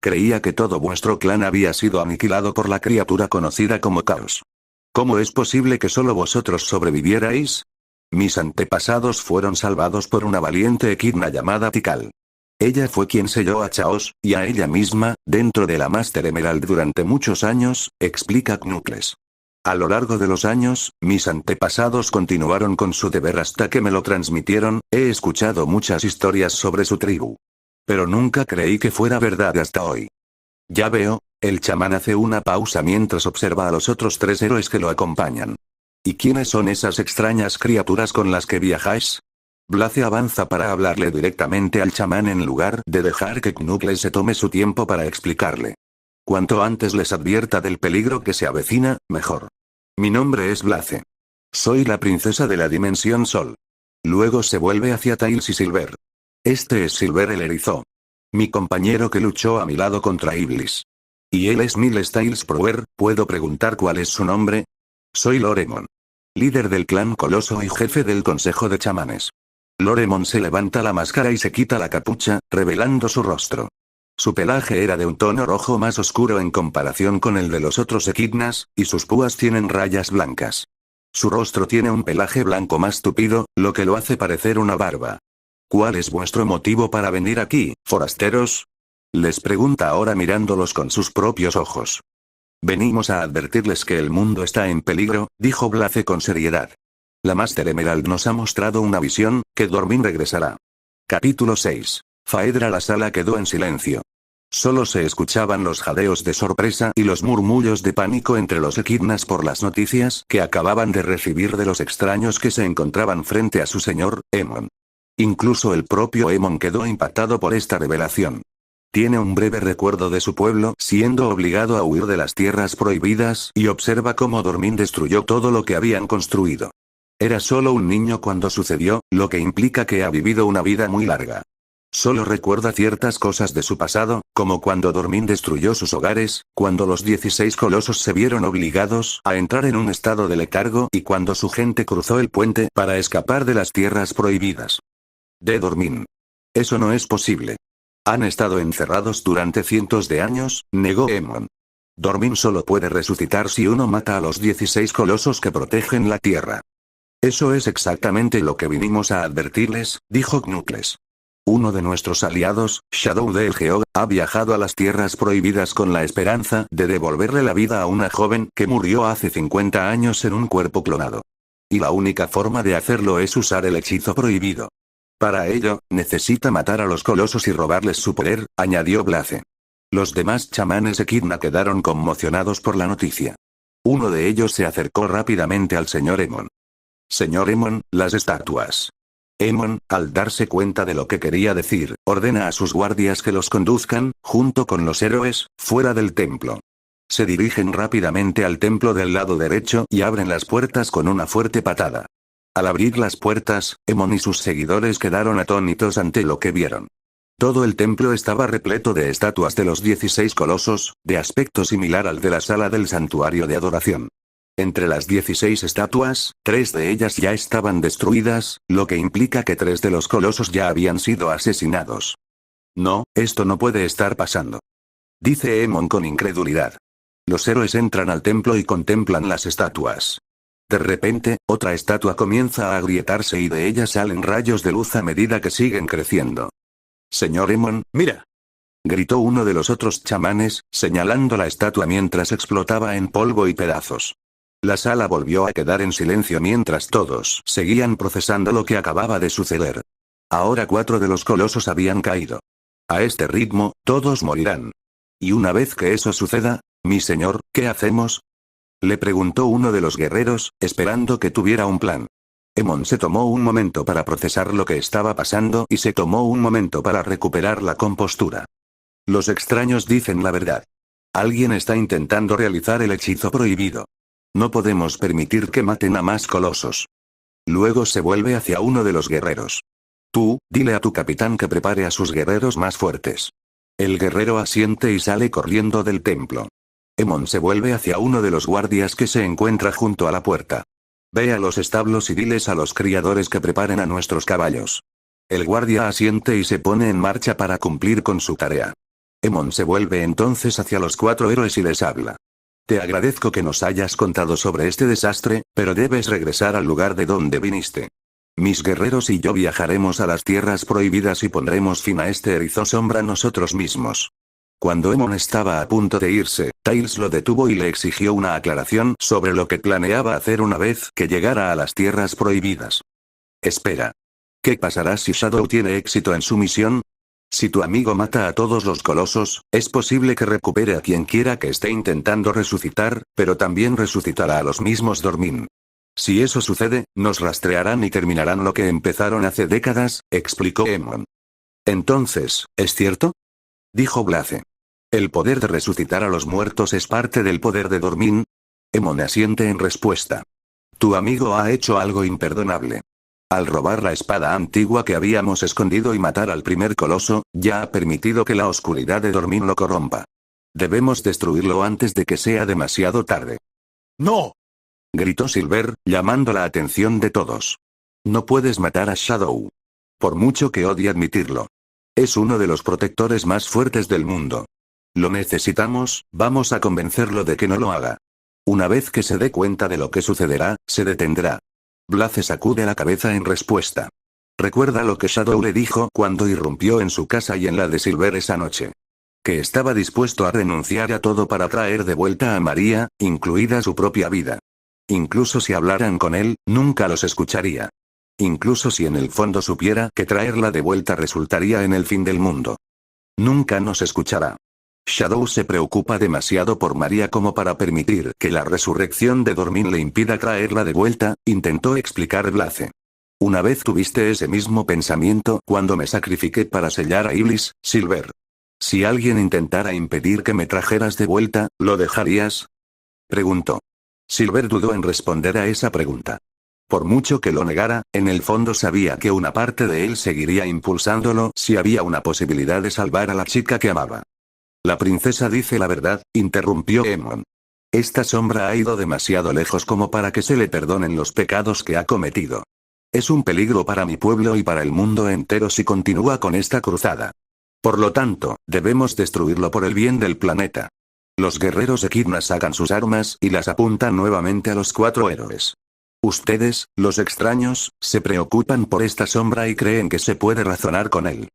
Creía que todo vuestro clan había sido aniquilado por la criatura conocida como Caos. ¿Cómo es posible que solo vosotros sobrevivierais? Mis antepasados fueron salvados por una valiente Echidna llamada Tikal. Ella fue quien selló a Chaos, y a ella misma, dentro de la Master Emerald durante muchos años, explica Knuckles. A lo largo de los años, mis antepasados continuaron con su deber hasta que me lo transmitieron. He escuchado muchas historias sobre su tribu. Pero nunca creí que fuera verdad hasta hoy. Ya veo, el chamán hace una pausa mientras observa a los otros 3 héroes que lo acompañan. ¿Y quiénes son esas extrañas criaturas con las que viajáis? Blaze avanza para hablarle directamente al chamán en lugar de dejar que Knuckles se tome su tiempo para explicarle. Cuanto antes les advierta del peligro que se avecina, mejor. Mi nombre es Blaze. Soy la princesa de la Dimensión Sol. Luego se vuelve hacia Tails y Silver. Este es Silver el erizo. Mi compañero que luchó a mi lado contra Iblis. Y él es Miles Tails Prower. ¿Puedo preguntar cuál es su nombre? Soy Loremon. Líder del clan Coloso y jefe del consejo de chamanes. Loremon se levanta la máscara y se quita la capucha, revelando su rostro. Su pelaje era de un tono rojo más oscuro en comparación con el de los otros Echidnas, y sus púas tienen rayas blancas. Su rostro tiene un pelaje blanco más tupido, lo que lo hace parecer una barba. ¿Cuál es vuestro motivo para venir aquí, forasteros? Les pregunta ahora mirándolos con sus propios ojos. Venimos a advertirles que el mundo está en peligro, dijo Blaze con seriedad. La Master Emerald nos ha mostrado una visión, que Dormin regresará. Capítulo 6. Faedra. La sala quedó en silencio. Solo se escuchaban los jadeos de sorpresa y los murmullos de pánico entre los equidnas por las noticias que acababan de recibir de los extraños que se encontraban frente a su señor, Emon. Incluso el propio Emon quedó impactado por esta revelación. Tiene un breve recuerdo de su pueblo siendo obligado a huir de las tierras prohibidas y observa cómo Dormin destruyó todo lo que habían construido. Era solo un niño cuando sucedió, lo que implica que ha vivido una vida muy larga. Solo recuerda ciertas cosas de su pasado, como cuando Dormin destruyó sus hogares, cuando los 16 colosos se vieron obligados a entrar en un estado de letargo y cuando su gente cruzó el puente para escapar de las tierras prohibidas. De Dormin. Eso no es posible. Han estado encerrados durante cientos de años, negó Emon. Dormin solo puede resucitar si uno mata a los 16 colosos que protegen la tierra. Eso es exactamente lo que vinimos a advertirles, dijo Knuckles. Uno de nuestros aliados, Shadow del Geog, ha viajado a las tierras prohibidas con la esperanza de devolverle la vida a una joven que murió hace 50 años en un cuerpo clonado. Y la única forma de hacerlo es usar el hechizo prohibido. Para ello, necesita matar a los colosos y robarles su poder, añadió Blaze. Los demás chamanes Equidna quedaron conmocionados por la noticia. Uno de ellos se acercó rápidamente al señor Emon. Señor Emon, las estatuas. Emon, al darse cuenta de lo que quería decir, ordena a sus guardias que los conduzcan, junto con los héroes, fuera del templo. Se dirigen rápidamente al templo del lado derecho y abren las puertas con una fuerte patada. Al abrir las puertas, Emon y sus seguidores quedaron atónitos ante lo que vieron. Todo el templo estaba repleto de estatuas de los 16 colosos, de aspecto similar al de la sala del santuario de adoración. Entre las 16 estatuas, 3 de ellas ya estaban destruidas, lo que implica que 3 de los colosos ya habían sido asesinados. No, esto no puede estar pasando. Dice Emon con incredulidad. Los héroes entran al templo y contemplan las estatuas. De repente, otra estatua comienza a agrietarse y de ella salen rayos de luz a medida que siguen creciendo. Señor Emon, mira. Gritó uno de los otros chamanes, señalando la estatua mientras explotaba en polvo y pedazos. La sala volvió a quedar en silencio mientras todos seguían procesando lo que acababa de suceder. Ahora 4 de los colosos habían caído. A este ritmo, todos morirán. Y una vez que eso suceda, mi señor, ¿qué hacemos? Le preguntó uno de los guerreros, esperando que tuviera un plan. Emon se tomó un momento para procesar lo que estaba pasando y se tomó un momento para recuperar la compostura. Los extraños dicen la verdad. Alguien está intentando realizar el hechizo prohibido. No podemos permitir que maten a más colosos. Luego se vuelve hacia uno de los guerreros. Tú, dile a tu capitán que prepare a sus guerreros más fuertes. El guerrero asiente y sale corriendo del templo. Emon se vuelve hacia uno de los guardias que se encuentra junto a la puerta. Ve a los establos y diles a los criadores que preparen a nuestros caballos. El guardia asiente y se pone en marcha para cumplir con su tarea. Emon se vuelve entonces hacia los 4 héroes y les habla. Te agradezco que nos hayas contado sobre este desastre, pero debes regresar al lugar de donde viniste. Mis guerreros y yo viajaremos a las tierras prohibidas y pondremos fin a este erizo sombra nosotros mismos. Cuando Emon estaba a punto de irse, Tails lo detuvo y le exigió una aclaración sobre lo que planeaba hacer una vez que llegara a las tierras prohibidas. Espera. ¿Qué pasará si Shadow tiene éxito en su misión? Si tu amigo mata a todos los colosos, es posible que recupere a quien quiera que esté intentando resucitar, pero también resucitará a los mismos Dormin. Si eso sucede, nos rastrearán y terminarán lo que empezaron hace décadas, explicó Emon. Entonces, ¿es cierto? Dijo Blaze. ¿El poder de resucitar a los muertos es parte del poder de Dormin? Emon asiente en respuesta. Tu amigo ha hecho algo imperdonable. Al robar la espada antigua que habíamos escondido y matar al primer coloso, ya ha permitido que la oscuridad de Dormin lo corrompa. Debemos destruirlo antes de que sea demasiado tarde. ¡No! Gritó Silver, llamando la atención de todos. No puedes matar a Shadow. Por mucho que odie admitirlo. Es uno de los protectores más fuertes del mundo. Lo necesitamos, vamos a convencerlo de que no lo haga. Una vez que se dé cuenta de lo que sucederá, se detendrá. Blaze sacude la cabeza en respuesta. Recuerda lo que Shadow le dijo cuando irrumpió en su casa y en la de Silver esa noche. que estaba dispuesto a renunciar a todo para traer de vuelta a María, incluida su propia vida. Incluso si hablaran con él, nunca los escucharía. Incluso si en el fondo supiera que traerla de vuelta resultaría en el fin del mundo. Nunca nos escuchará. Shadow se preocupa demasiado por María como para permitir que la resurrección de Dormin le impida traerla de vuelta, intentó explicar Blaze. Una vez tuviste ese mismo pensamiento cuando me sacrifiqué para sellar a Iblis, Silver. Si alguien intentara impedir que me trajeras de vuelta, ¿lo dejarías? Preguntó. Silver dudó en responder a esa pregunta. Por mucho que lo negara, en el fondo sabía que una parte de él seguiría impulsándolo si había una posibilidad de salvar a la chica que amaba. La princesa dice la verdad, interrumpió Emon. Esta sombra ha ido demasiado lejos como para que se le perdonen los pecados que ha cometido. Es un peligro para mi pueblo y para el mundo entero si continúa con esta cruzada. Por lo tanto, debemos destruirlo por el bien del planeta. Los guerreros Echidna sacan sus armas y las apuntan nuevamente a los 4 héroes. Ustedes, los extraños, se preocupan por esta sombra y creen que se puede razonar con él.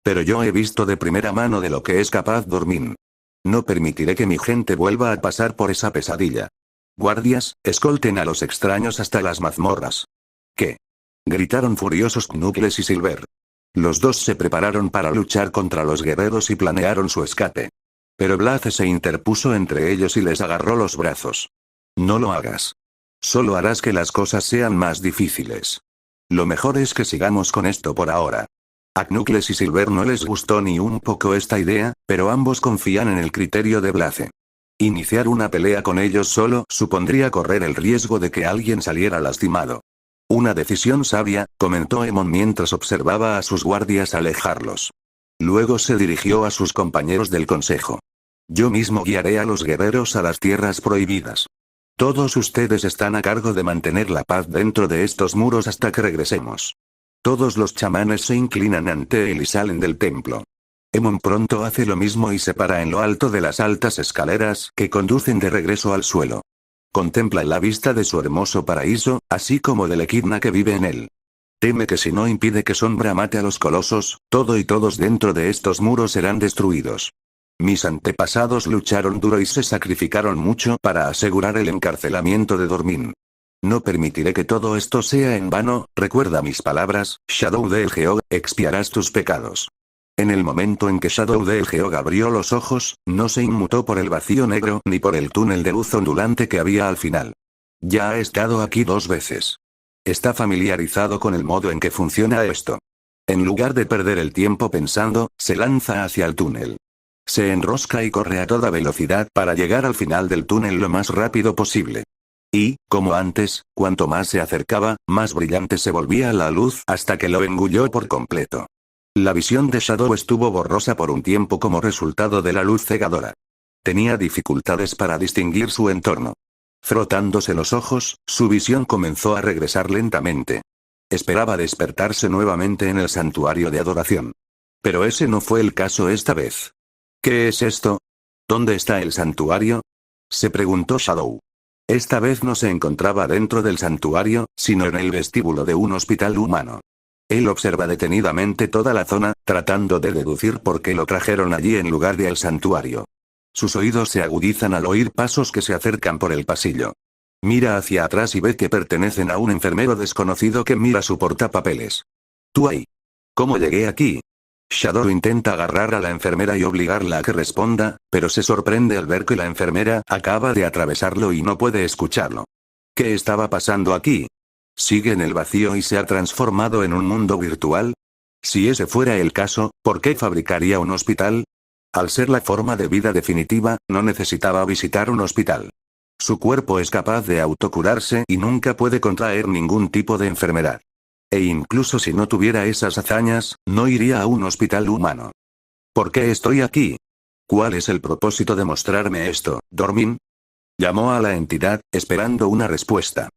Pero yo he visto de primera mano de lo que es capaz Dormin. No permitiré que mi gente vuelva a pasar por esa pesadilla. Guardias, escolten a los extraños hasta las mazmorras. ¿Qué? Gritaron furiosos Knuckles y Silver. Los dos se prepararon para luchar contra los guerreros y planearon su escape. Pero Blaze se interpuso entre ellos y les agarró los brazos. No lo hagas. Solo harás que las cosas sean más difíciles. Lo mejor es que sigamos con esto por ahora. A Knuckles y Silver no les gustó ni un poco esta idea, pero ambos confían en el criterio de Blaze. Iniciar una pelea con ellos solo supondría correr el riesgo de que alguien saliera lastimado. Una decisión sabia, comentó Emon mientras observaba a sus guardias alejarlos. Luego se dirigió a sus compañeros del consejo. Yo mismo guiaré a los guerreros a las tierras prohibidas. Todos ustedes están a cargo de mantener la paz dentro de estos muros hasta que regresemos. Todos los chamanes se inclinan ante él y salen del templo. Emon pronto hace lo mismo y se para en lo alto de las altas escaleras que conducen de regreso al suelo. Contempla la vista de su hermoso paraíso, así como del Echidna que vive en él. Teme que si no impide que Sombra mate a los colosos, todo y todos dentro de estos muros serán destruidos. Mis antepasados lucharon duro y se sacrificaron mucho para asegurar el encarcelamiento de Dormin. No permitiré que todo esto sea en vano, recuerda mis palabras, Shadow del Geog, expiarás tus pecados. En el momento en que Shadow del Geog abrió los ojos, no se inmutó por el vacío negro ni por el túnel de luz ondulante que había al final. Ya ha estado aquí 2 veces. Está familiarizado con el modo en que funciona esto. En lugar de perder el tiempo pensando, se lanza hacia el túnel. Se enrosca y corre a toda velocidad para llegar al final del túnel lo más rápido posible. Y, como antes, cuanto más se acercaba, más brillante se volvía la luz hasta que lo engulló por completo. La visión de Shadow estuvo borrosa por un tiempo como resultado de la luz cegadora. Tenía dificultades para distinguir su entorno. Frotándose los ojos, su visión comenzó a regresar lentamente. Esperaba despertarse nuevamente en el santuario de adoración. Pero ese no fue el caso esta vez. ¿Qué es esto? ¿Dónde está el santuario? Se preguntó Shadow. Esta vez no se encontraba dentro del santuario, sino en el vestíbulo de un hospital humano. Él observa detenidamente toda la zona, tratando de deducir por qué lo trajeron allí en lugar de al santuario. Sus oídos se agudizan al oír pasos que se acercan por el pasillo. Mira hacia atrás y ve que pertenecen a un enfermero desconocido que mira su portapapeles. ¿Tú ahí? ¿Cómo llegué aquí? Shadow intenta agarrar a la enfermera y obligarla a que responda, pero se sorprende al ver que la enfermera acaba de atravesarlo y no puede escucharlo. ¿Qué estaba pasando aquí? ¿Sigue en el vacío y se ha transformado en un mundo virtual? Si ese fuera el caso, ¿por qué fabricaría un hospital? Al ser la forma de vida definitiva, no necesitaba visitar un hospital. Su cuerpo es capaz de autocurarse y nunca puede contraer ningún tipo de enfermedad. E incluso si no tuviera esas hazañas, no iría a un hospital humano. ¿Por qué estoy aquí? ¿Cuál es el propósito de mostrarme esto, Dormin? Llamó a la entidad, esperando una respuesta.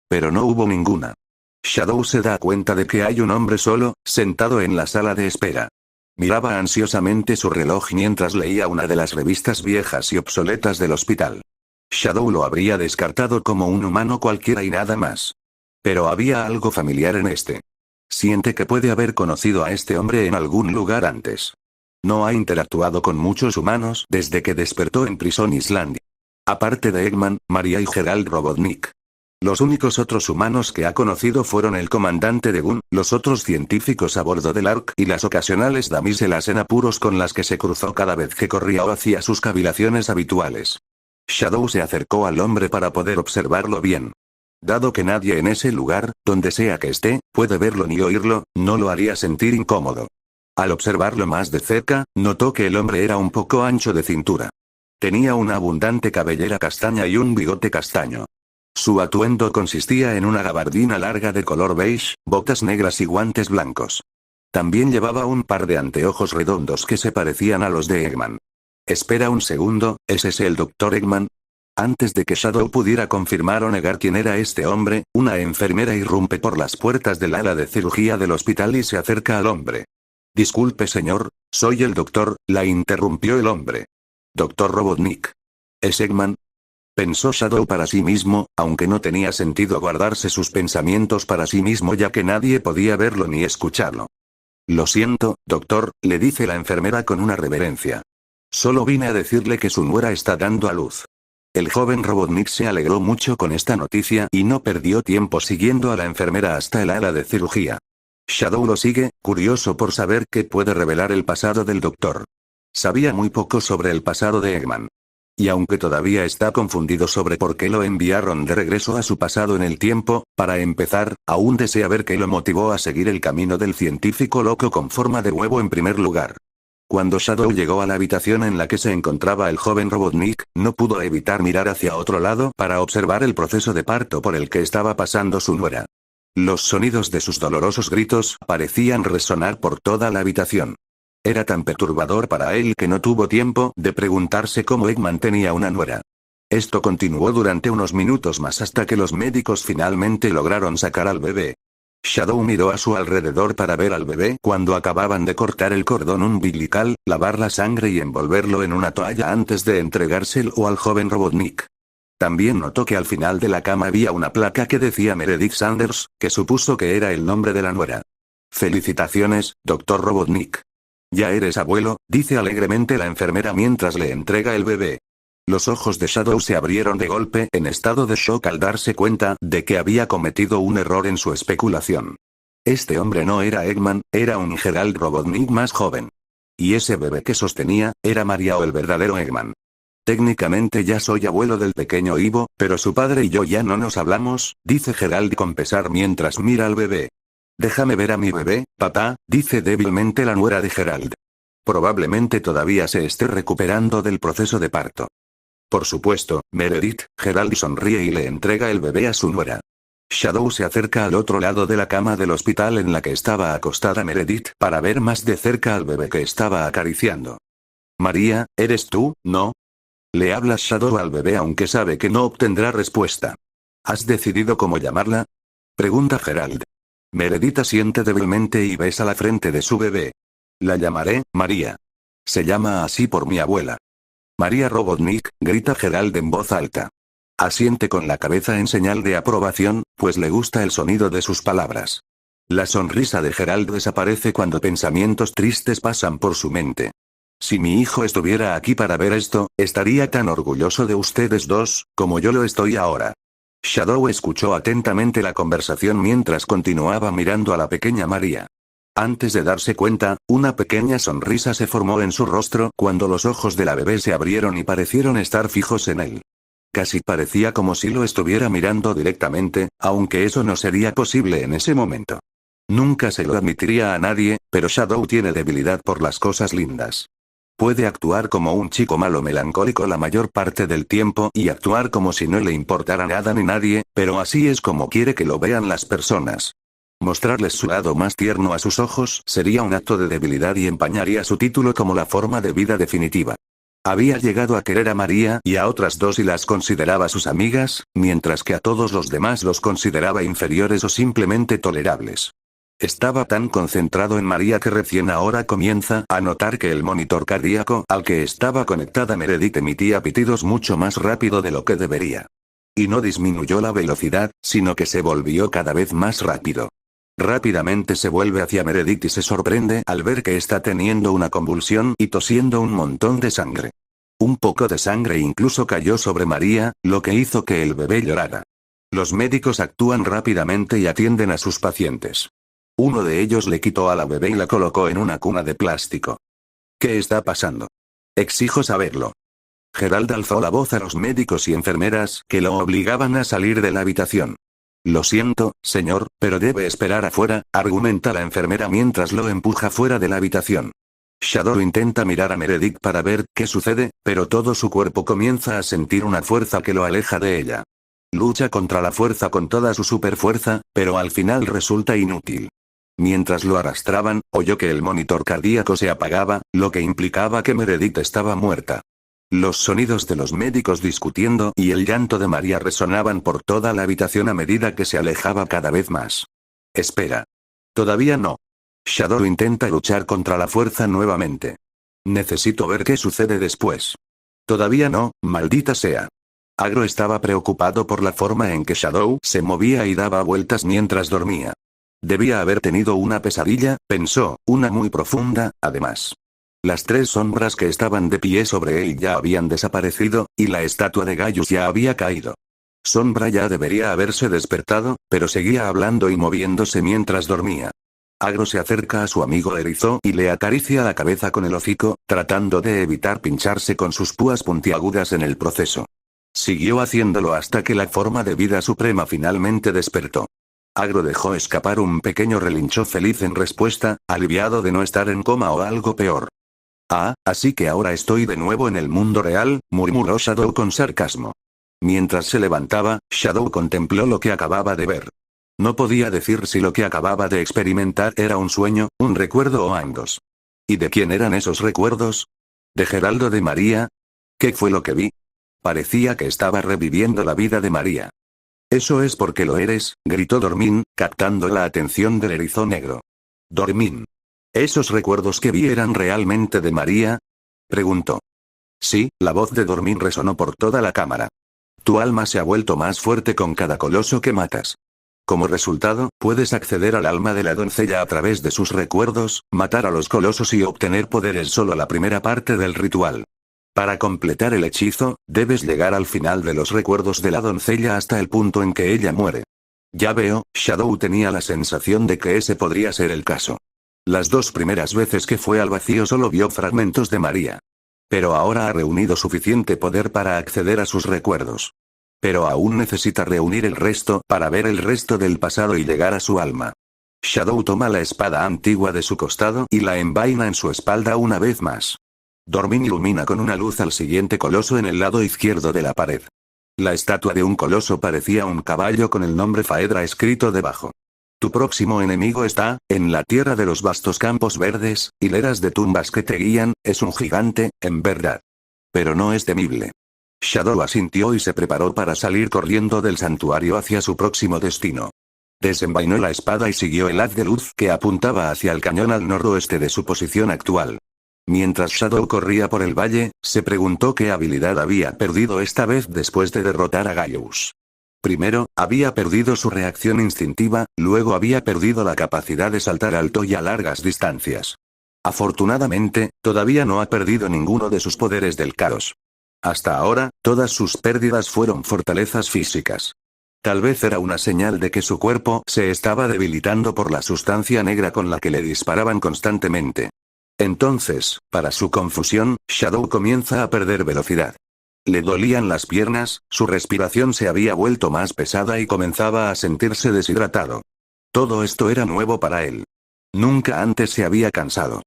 Pero no hubo ninguna. Shadow se da cuenta de que hay un hombre solo, sentado en la sala de espera. Miraba ansiosamente su reloj mientras leía una de las revistas viejas y obsoletas del hospital. Shadow lo habría descartado como un humano cualquiera y nada más. Pero había algo familiar en este. Siente que puede haber conocido a este hombre en algún lugar antes. No ha interactuado con muchos humanos desde que despertó en Prison Island. Aparte de Eggman, Maria y Gerald Robotnik. Los únicos otros humanos que ha conocido fueron el comandante de Gun, los otros científicos a bordo del Ark y las ocasionales damiselas en apuros con las que se cruzó cada vez que corría o hacía sus cavilaciones habituales. Shadow se acercó al hombre para poder observarlo bien. Dado que nadie en ese lugar, donde sea que esté, puede verlo ni oírlo, no lo haría sentir incómodo. Al observarlo más de cerca, notó que el hombre era un poco ancho de cintura. Tenía una abundante cabellera castaña y un bigote castaño. Su atuendo consistía en una gabardina larga de color beige, botas negras y guantes blancos. También llevaba un par de anteojos redondos que se parecían a los de Eggman. Espera un segundo, ¿es ese el Dr. Eggman? Antes de que Shadow pudiera confirmar o negar quién era este hombre, una enfermera irrumpe por las puertas del ala de cirugía del hospital y se acerca al hombre. Disculpe señor, soy el doctor, la interrumpió el hombre. Dr. Robotnik. ¿Es Eggman? Pensó Shadow para sí mismo, aunque no tenía sentido guardarse sus pensamientos para sí mismo ya que nadie podía verlo ni escucharlo. Lo siento, doctor, le dice la enfermera con una reverencia. Solo vine a decirle que su nuera está dando a luz. El joven Robotnik se alegró mucho con esta noticia y no perdió tiempo siguiendo a la enfermera hasta el ala de cirugía. Shadow lo sigue, curioso por saber qué puede revelar el pasado del doctor. Sabía muy poco sobre el pasado de Eggman. Y aunque todavía está confundido sobre por qué lo enviaron de regreso a su pasado en el tiempo, para empezar, aún desea ver qué lo motivó a seguir el camino del científico loco con forma de huevo en primer lugar. Cuando Shadow llegó a la habitación en la que se encontraba el joven Robotnik, no pudo evitar mirar hacia otro lado para observar el proceso de parto por el que estaba pasando su nuera. Los sonidos de sus dolorosos gritos parecían resonar por toda la habitación. Era tan perturbador para él que no tuvo tiempo de preguntarse cómo Eggman tenía una nuera. Esto continuó durante unos minutos más hasta que los médicos finalmente lograron sacar al bebé. Shadow miró a su alrededor para ver al bebé cuando acababan de cortar el cordón umbilical, lavar la sangre y envolverlo en una toalla antes de entregárselo al joven Robotnik. También notó que al final de la cama había una placa que decía Meredith Sanders, que supuso que era el nombre de la nuera. Felicitaciones, Dr. Robotnik. Ya eres abuelo, dice alegremente la enfermera mientras le entrega el bebé. Los ojos de Shadow se abrieron de golpe en estado de shock al darse cuenta de que había cometido un error en su especulación. Este hombre no era Eggman, era un Gerald Robotnik más joven. Y ese bebé que sostenía, era Maria o el verdadero Eggman. Técnicamente ya soy abuelo del pequeño Ivo, pero su padre y yo ya no nos hablamos, dice Gerald con pesar mientras mira al bebé. Déjame ver a mi bebé, papá, dice débilmente la nuera de Gerald. Probablemente todavía se esté recuperando del proceso de parto. Por supuesto, Meredith, Gerald sonríe y le entrega el bebé a su nuera. Shadow se acerca al otro lado de la cama del hospital en la que estaba acostada Meredith para ver más de cerca al bebé que estaba acariciando. María, ¿eres tú, no? Le habla Shadow al bebé aunque sabe que no obtendrá respuesta. ¿Has decidido cómo llamarla? Pregunta Gerald. Meredith asiente débilmente y besa la frente de su bebé. La llamaré, María. Se llama así por mi abuela. María Robotnik, grita Gerald en voz alta. Asiente con la cabeza en señal de aprobación, pues le gusta el sonido de sus palabras. La sonrisa de Gerald desaparece cuando pensamientos tristes pasan por su mente. Si mi hijo estuviera aquí para ver esto, estaría tan orgulloso de ustedes dos, como yo lo estoy ahora. Shadow escuchó atentamente la conversación mientras continuaba mirando a la pequeña María. Antes de darse cuenta, una pequeña sonrisa se formó en su rostro cuando los ojos de la bebé se abrieron y parecieron estar fijos en él. Casi parecía como si lo estuviera mirando directamente, aunque eso no sería posible en ese momento. Nunca se lo admitiría a nadie, pero Shadow tiene debilidad por las cosas lindas. Puede actuar como un chico malo melancólico la mayor parte del tiempo y actuar como si no le importara nada ni nadie, pero así es como quiere que lo vean las personas. Mostrarles su lado más tierno a sus ojos sería un acto de debilidad y empañaría su título como la forma de vida definitiva. Había llegado a querer a María y a otras dos y las consideraba sus amigas, mientras que a todos los demás los consideraba inferiores o simplemente tolerables. Estaba tan concentrado en María que recién ahora comienza a notar que el monitor cardíaco al que estaba conectada Meredith emitía pitidos mucho más rápido de lo que debería. Y no disminuyó la velocidad, sino que se volvió cada vez más rápido. Rápidamente se vuelve hacia Meredith y se sorprende al ver que está teniendo una convulsión y tosiendo un montón de sangre. Un poco de sangre incluso cayó sobre María, lo que hizo que el bebé llorara. Los médicos actúan rápidamente y atienden a sus pacientes. Uno de ellos le quitó a la bebé y la colocó en una cuna de plástico. ¿Qué está pasando? Exijo saberlo. Gerald alzó la voz a los médicos y enfermeras que lo obligaban a salir de la habitación. Lo siento, señor, pero debe esperar afuera, argumenta la enfermera mientras lo empuja fuera de la habitación. Shadow intenta mirar a Meredith para ver qué sucede, pero todo su cuerpo comienza a sentir una fuerza que lo aleja de ella. Lucha contra la fuerza con toda su superfuerza, pero al final resulta inútil. Mientras lo arrastraban, oyó que el monitor cardíaco se apagaba, lo que implicaba que Meredith estaba muerta. Los sonidos de los médicos discutiendo y el llanto de María resonaban por toda la habitación a medida que se alejaba cada vez más. Espera. Todavía no. Shadow intenta luchar contra la fuerza nuevamente. Necesito ver qué sucede después. Todavía no, maldita sea. Agro estaba preocupado por la forma en que Shadow se movía y daba vueltas mientras dormía. Debía haber tenido una pesadilla, pensó, una muy profunda, además. Las tres sombras que estaban de pie sobre él ya habían desaparecido, y la estatua de Gaius ya había caído. Sombra ya debería haberse despertado, pero seguía hablando y moviéndose mientras dormía. Agro se acerca a su amigo Erizo y le acaricia la cabeza con el hocico, tratando de evitar pincharse con sus púas puntiagudas en el proceso. Siguió haciéndolo hasta que la forma de vida suprema finalmente despertó. Agro dejó escapar un pequeño relincho feliz en respuesta, aliviado de no estar en coma o algo peor. Ah, así que ahora estoy de nuevo en el mundo real, murmuró Shadow con sarcasmo. Mientras se levantaba, Shadow contempló lo que acababa de ver. No podía decir si lo que acababa de experimentar era un sueño, un recuerdo o ambos. ¿Y de quién eran esos recuerdos? ¿De Geraldo de María? ¿Qué fue lo que vi? Parecía que estaba reviviendo la vida de María. Eso es porque lo eres, gritó Dormin, captando la atención del erizo negro. Dormin. ¿Esos recuerdos que vi eran realmente de María? Preguntó. Sí, la voz de Dormin resonó por toda la cámara. Tu alma se ha vuelto más fuerte con cada coloso que matas. Como resultado, puedes acceder al alma de la doncella a través de sus recuerdos, matar a los colosos y obtener poderes solo la primera parte del ritual. Para completar el hechizo, debes llegar al final de los recuerdos de la doncella hasta el punto en que ella muere. Ya veo, Shadow tenía la sensación de que ese podría ser el caso. Las dos primeras veces que fue al vacío solo vio fragmentos de María. Pero ahora ha reunido suficiente poder para acceder a sus recuerdos. Pero aún necesita reunir el resto para ver el resto del pasado y llegar a su alma. Shadow toma la espada antigua de su costado y la envaina en su espalda una vez más. Dormin ilumina con una luz al siguiente coloso en el lado izquierdo de la pared. La estatua de un coloso parecía un caballo con el nombre Faedra escrito debajo. Tu próximo enemigo está, en la tierra de los vastos campos verdes, hileras de tumbas que te guían, es un gigante, en verdad. Pero no es temible. Shadow asintió y se preparó para salir corriendo del santuario hacia su próximo destino. Desenvainó la espada y siguió el haz de luz que apuntaba hacia el cañón al noroeste de su posición actual. Mientras Shadow corría por el valle, se preguntó qué habilidad había perdido esta vez después de derrotar a Gaius. Primero, había perdido su reacción instintiva, luego había perdido la capacidad de saltar alto y a largas distancias. Afortunadamente, todavía no ha perdido ninguno de sus poderes del caos. Hasta ahora, todas sus pérdidas fueron fortalezas físicas. Tal vez era una señal de que su cuerpo se estaba debilitando por la sustancia negra con la que le disparaban constantemente. Entonces, para su confusión, Shadow comienza a perder velocidad. Le dolían las piernas, su respiración se había vuelto más pesada y comenzaba a sentirse deshidratado. Todo esto era nuevo para él. Nunca antes se había cansado.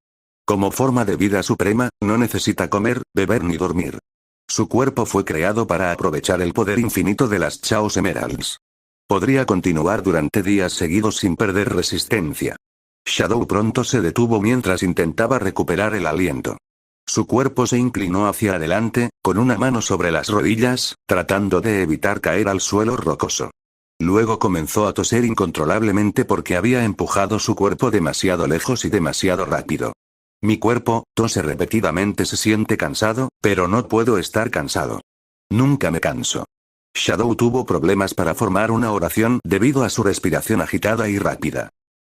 Como forma de vida suprema, no necesita comer, beber ni dormir. Su cuerpo fue creado para aprovechar el poder infinito de las Chaos Emeralds. Podría continuar durante días seguidos sin perder resistencia. Shadow pronto se detuvo mientras intentaba recuperar el aliento. Su cuerpo se inclinó hacia adelante, con una mano sobre las rodillas, tratando de evitar caer al suelo rocoso. Luego comenzó a toser incontrolablemente porque había empujado su cuerpo demasiado lejos y demasiado rápido. Mi cuerpo, tose repetidamente, se siente cansado, pero no puedo estar cansado. Nunca me canso. Shadow tuvo problemas para formar una oración debido a su respiración agitada y rápida.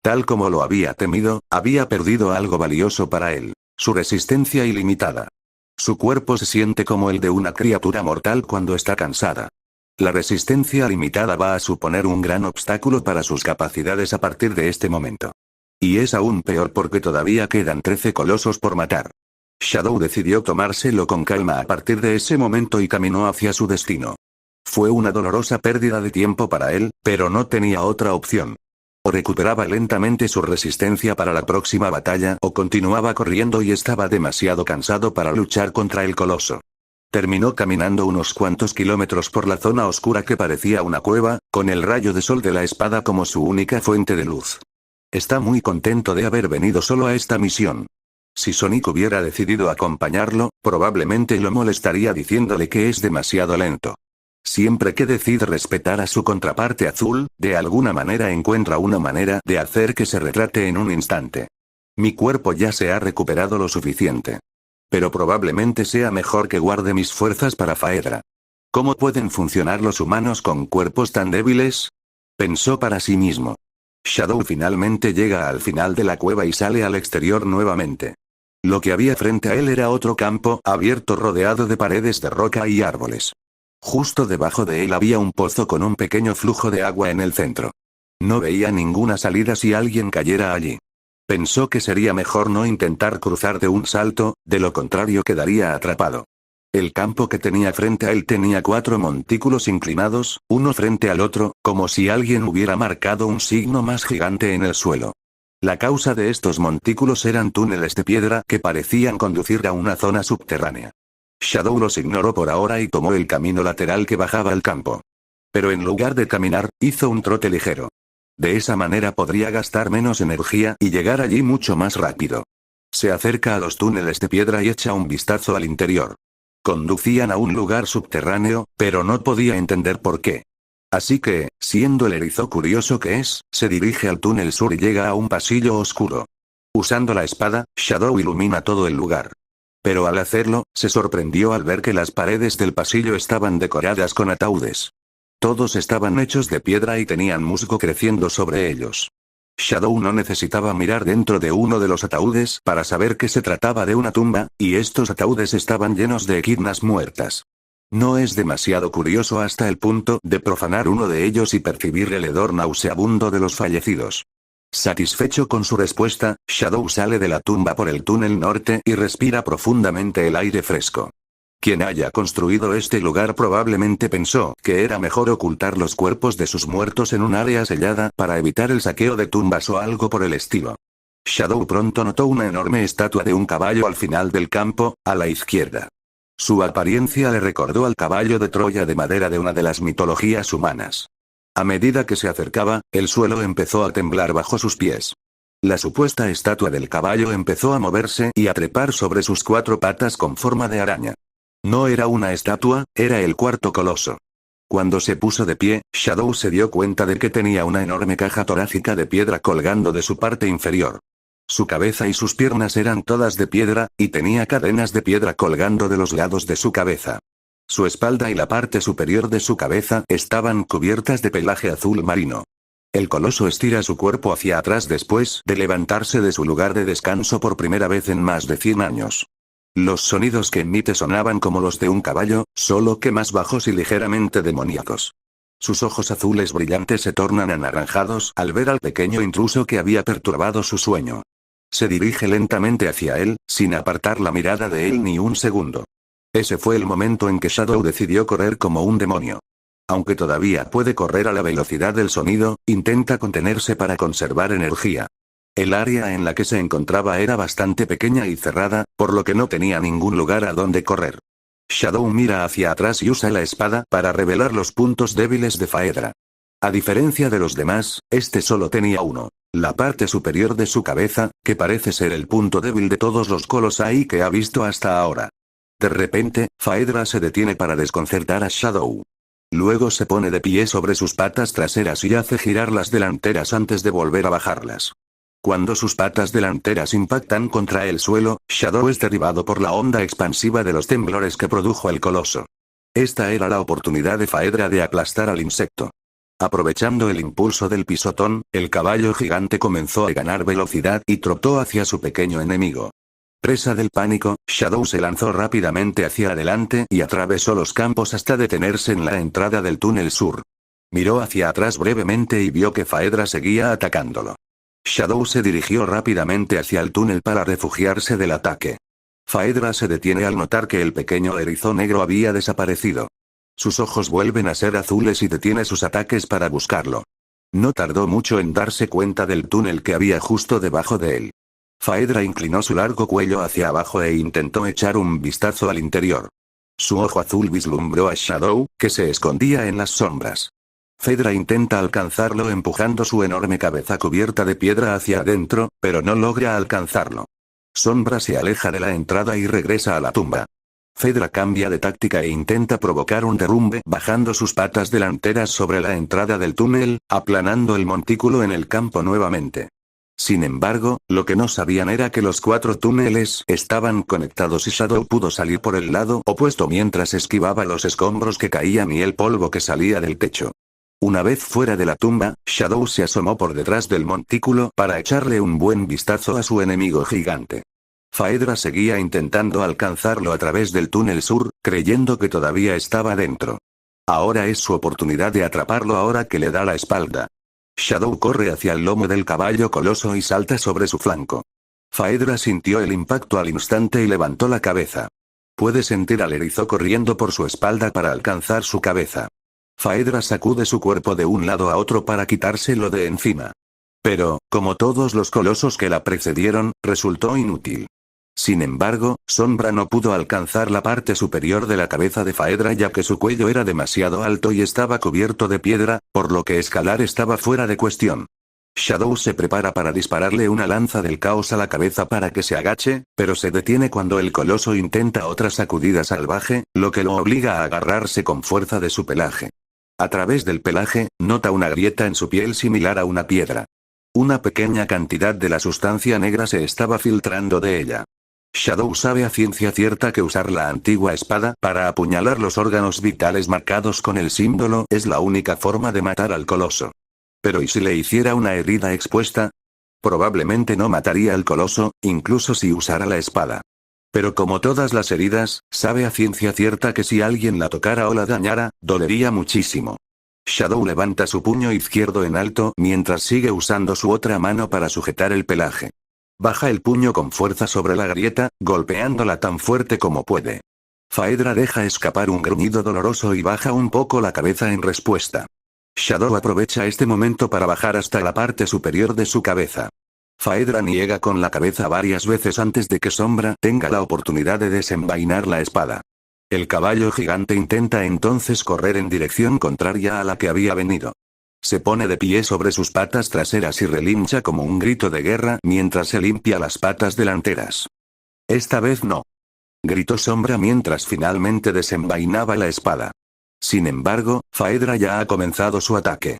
Tal como lo había temido, había perdido algo valioso para él: su resistencia ilimitada. Su cuerpo se siente como el de una criatura mortal cuando está cansada. La resistencia limitada va a suponer un gran obstáculo para sus capacidades a partir de este momento. Y es aún peor porque todavía quedan 13 colosos por matar. Shadow decidió tomárselo con calma a partir de ese momento y caminó hacia su destino. Fue una dolorosa pérdida de tiempo para él, pero no tenía otra opción. O recuperaba lentamente su resistencia para la próxima batalla o continuaba corriendo y estaba demasiado cansado para luchar contra el coloso. Terminó caminando unos cuantos kilómetros por la zona oscura que parecía una cueva, con el rayo de sol de la espada como su única fuente de luz. Está muy contento de haber venido solo a esta misión. Si Sonic hubiera decidido acompañarlo, probablemente lo molestaría diciéndole que es demasiado lento. Siempre que decide respetar a su contraparte azul, de alguna manera encuentra una manera de hacer que se retrate en un instante. Mi cuerpo ya se ha recuperado lo suficiente. Pero probablemente sea mejor que guarde mis fuerzas para Phaedra. ¿Cómo pueden funcionar los humanos con cuerpos tan débiles?, pensó para sí mismo. Shadow finalmente llega al final de la cueva y sale al exterior nuevamente. Lo que había frente a él era otro campo abierto rodeado de paredes de roca y árboles. Justo debajo de él había un pozo con un pequeño flujo de agua en el centro. No veía ninguna salida si alguien cayera allí. Pensó que sería mejor no intentar cruzar de un salto, de lo contrario quedaría atrapado. El campo que tenía frente a él tenía 4 montículos inclinados, uno frente al otro, como si alguien hubiera marcado un signo más gigante en el suelo. La causa de estos montículos eran túneles de piedra que parecían conducir a una zona subterránea. Shadow los ignoró por ahora y tomó el camino lateral que bajaba al campo. Pero en lugar de caminar, hizo un trote ligero. De esa manera podría gastar menos energía y llegar allí mucho más rápido. Se acerca a los túneles de piedra y echa un vistazo al interior. Conducían a un lugar subterráneo, pero no podía entender por qué. Así que, siendo el erizo curioso que es, se dirige al túnel sur y llega a un pasillo oscuro. Usando la espada, Shadow ilumina todo el lugar. Pero al hacerlo, se sorprendió al ver que las paredes del pasillo estaban decoradas con ataúdes. Todos estaban hechos de piedra y tenían musgo creciendo sobre ellos. Shadow no necesitaba mirar dentro de uno de los ataúdes para saber que se trataba de una tumba, y estos ataúdes estaban llenos de equidnas muertas. No es demasiado curioso hasta el punto de profanar uno de ellos y percibir el hedor nauseabundo de los fallecidos. Satisfecho con su respuesta, Shadow sale de la tumba por el túnel norte y respira profundamente el aire fresco. Quien haya construido este lugar probablemente pensó que era mejor ocultar los cuerpos de sus muertos en un área sellada para evitar el saqueo de tumbas o algo por el estilo. Shadow pronto notó una enorme estatua de un caballo al final del campo, a la izquierda. Su apariencia le recordó al caballo de Troya de madera de una de las mitologías humanas. A medida que se acercaba, el suelo empezó a temblar bajo sus pies. La supuesta estatua del caballo empezó a moverse y a trepar sobre sus 4 patas con forma de araña. No era una estatua, era el cuarto coloso. Cuando se puso de pie, Shadow se dio cuenta de que tenía una enorme caja torácica de piedra colgando de su parte inferior. Su cabeza y sus piernas eran todas de piedra, y tenía cadenas de piedra colgando de los lados de su cabeza. Su espalda y la parte superior de su cabeza estaban cubiertas de pelaje azul marino. El coloso estira su cuerpo hacia atrás después de levantarse de su lugar de descanso por primera vez en más de 100 años. Los sonidos que emite sonaban como los de un caballo, solo que más bajos y ligeramente demoníacos. Sus ojos azules brillantes se tornan anaranjados al ver al pequeño intruso que había perturbado su sueño. Se dirige lentamente hacia él, sin apartar la mirada de él ni un segundo. Ese fue el momento en que Shadow decidió correr como un demonio. Aunque todavía puede correr a la velocidad del sonido, intenta contenerse para conservar energía. El área en la que se encontraba era bastante pequeña y cerrada, por lo que no tenía ningún lugar a donde correr. Shadow mira hacia atrás y usa la espada para revelar los puntos débiles de Phaedra. A diferencia de los demás, este solo tenía uno: la parte superior de su cabeza, que parece ser el punto débil de todos los colosai que ha visto hasta ahora. De repente, Phaedra se detiene para desconcertar a Shadow. Luego se pone de pie sobre sus patas traseras y hace girar las delanteras antes de volver a bajarlas. Cuando sus patas delanteras impactan contra el suelo, Shadow es derribado por la onda expansiva de los temblores que produjo el coloso. Esta era la oportunidad de Phaedra de aplastar al insecto. Aprovechando el impulso del pisotón, el caballo gigante comenzó a ganar velocidad y trotó hacia su pequeño enemigo. Presa del pánico, Shadow se lanzó rápidamente hacia adelante y atravesó los campos hasta detenerse en la entrada del túnel sur. Miró hacia atrás brevemente y vio que Phaedra seguía atacándolo. Shadow se dirigió rápidamente hacia el túnel para refugiarse del ataque. Phaedra se detiene al notar que el pequeño erizo negro había desaparecido. Sus ojos vuelven a ser azules y detiene sus ataques para buscarlo. No tardó mucho en darse cuenta del túnel que había justo debajo de él. Phaedra inclinó su largo cuello hacia abajo e intentó echar un vistazo al interior. Su ojo azul vislumbró a Shadow, que se escondía en las sombras. Phaedra intenta alcanzarlo empujando su enorme cabeza cubierta de piedra hacia adentro, pero no logra alcanzarlo. Sombra se aleja de la entrada y regresa a la tumba. Phaedra cambia de táctica e intenta provocar un derrumbe bajando sus patas delanteras sobre la entrada del túnel, aplanando el montículo en el campo nuevamente. Sin embargo, lo que no sabían era que los 4 túneles estaban conectados y Shadow pudo salir por el lado opuesto mientras esquivaba los escombros que caían y el polvo que salía del techo. Una vez fuera de la tumba, Shadow se asomó por detrás del montículo para echarle un buen vistazo a su enemigo gigante. Phaedra seguía intentando alcanzarlo a través del túnel sur, creyendo que todavía estaba dentro. Ahora es su oportunidad de atraparlo ahora que le da la espalda. Shadow corre hacia el lomo del caballo coloso y salta sobre su flanco. Phaedra sintió el impacto al instante y levantó la cabeza. Puede sentir al erizo corriendo por su espalda para alcanzar su cabeza. Phaedra sacude su cuerpo de un lado a otro para quitárselo de encima. Pero, como todos los colosos que la precedieron, resultó inútil. Sin embargo, Sombra no pudo alcanzar la parte superior de la cabeza de Phaedra ya que su cuello era demasiado alto y estaba cubierto de piedra, por lo que escalar estaba fuera de cuestión. Shadow se prepara para dispararle una lanza del caos a la cabeza para que se agache, pero se detiene cuando el coloso intenta otra sacudida salvaje, lo que lo obliga a agarrarse con fuerza de su pelaje. A través del pelaje, nota una grieta en su piel similar a una piedra. Una pequeña cantidad de la sustancia negra se estaba filtrando de ella. Shadow sabe a ciencia cierta que usar la antigua espada para apuñalar los órganos vitales marcados con el símbolo es la única forma de matar al coloso. Pero ¿y si le hiciera una herida expuesta? Probablemente no mataría al coloso, incluso si usara la espada. Pero como todas las heridas, sabe a ciencia cierta que si alguien la tocara o la dañara, dolería muchísimo. Shadow levanta su puño izquierdo en alto mientras sigue usando su otra mano para sujetar el pelaje. Baja el puño con fuerza sobre la grieta, golpeándola tan fuerte como puede. Phaedra deja escapar un gruñido doloroso y baja un poco la cabeza en respuesta. Shadow aprovecha este momento para bajar hasta la parte superior de su cabeza. Phaedra niega con la cabeza varias veces antes de que Sombra tenga la oportunidad de desenvainar la espada. El caballo gigante intenta entonces correr en dirección contraria a la que había venido. Se pone de pie sobre sus patas traseras y relincha como un grito de guerra mientras se limpia las patas delanteras. Esta vez no. Gritó Sombra mientras finalmente desenvainaba la espada. Sin embargo, Phaedra ya ha comenzado su ataque.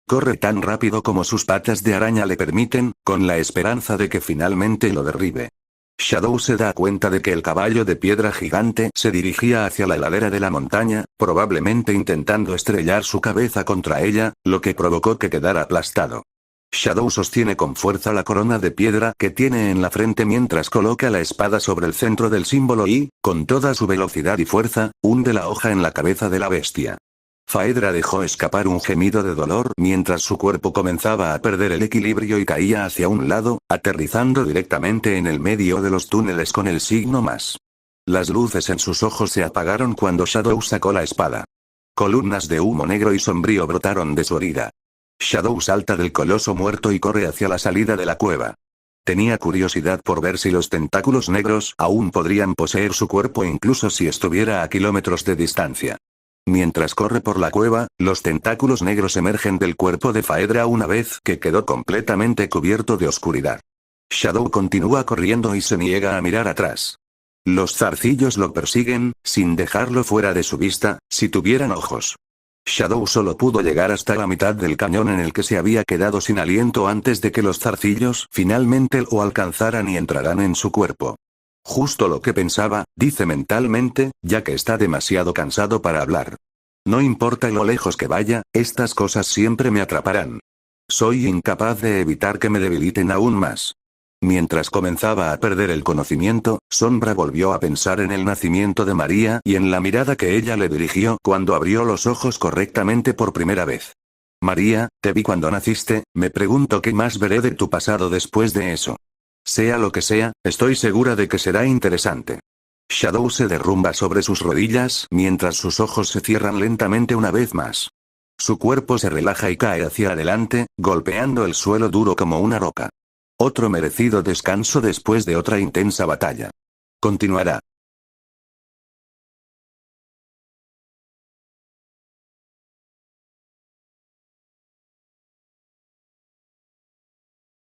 Corre tan rápido como sus patas de araña le permiten, con la esperanza de que finalmente lo derribe. Shadow se da cuenta de que el caballo de piedra gigante se dirigía hacia la ladera de la montaña, probablemente intentando estrellar su cabeza contra ella, lo que provocó que quedara aplastado. Shadow sostiene con fuerza la corona de piedra que tiene en la frente mientras coloca la espada sobre el centro del símbolo y, con toda su velocidad y fuerza, hunde la hoja en la cabeza de la bestia. Phaedra dejó escapar un gemido de dolor mientras su cuerpo comenzaba a perder el equilibrio y caía hacia un lado, aterrizando directamente en el medio de los túneles con el signo más. Las luces en sus ojos se apagaron cuando Shadow sacó la espada. Columnas de humo negro y sombrío brotaron de su herida. Shadow salta del coloso muerto y corre hacia la salida de la cueva. Tenía curiosidad por ver si los tentáculos negros aún podrían poseer su cuerpo incluso si estuviera a kilómetros de distancia. Mientras corre por la cueva, los tentáculos negros emergen del cuerpo de Phaedra una vez que quedó completamente cubierto de oscuridad. Shadow continúa corriendo y se niega a mirar atrás. Los zarcillos lo persiguen, sin dejarlo fuera de su vista, si tuvieran ojos. Shadow solo pudo llegar hasta la mitad del cañón en el que se había quedado sin aliento antes de que los zarcillos finalmente lo alcanzaran y entraran en su cuerpo. Justo lo que pensaba, dice mentalmente, ya que está demasiado cansado para hablar. No importa lo lejos que vaya, estas cosas siempre me atraparán. Soy incapaz de evitar que me debiliten aún más. Mientras comenzaba a perder el conocimiento, Sombra volvió a pensar en el nacimiento de María y en la mirada que ella le dirigió cuando abrió los ojos correctamente por primera vez. María, te vi cuando naciste, me pregunto qué más veré de tu pasado después de eso. Sea lo que sea, estoy segura de que será interesante. Shadow se derrumba sobre sus rodillas mientras sus ojos se cierran lentamente una vez más. Su cuerpo se relaja y cae hacia adelante, golpeando el suelo duro como una roca. Otro merecido descanso después de otra intensa batalla. Continuará.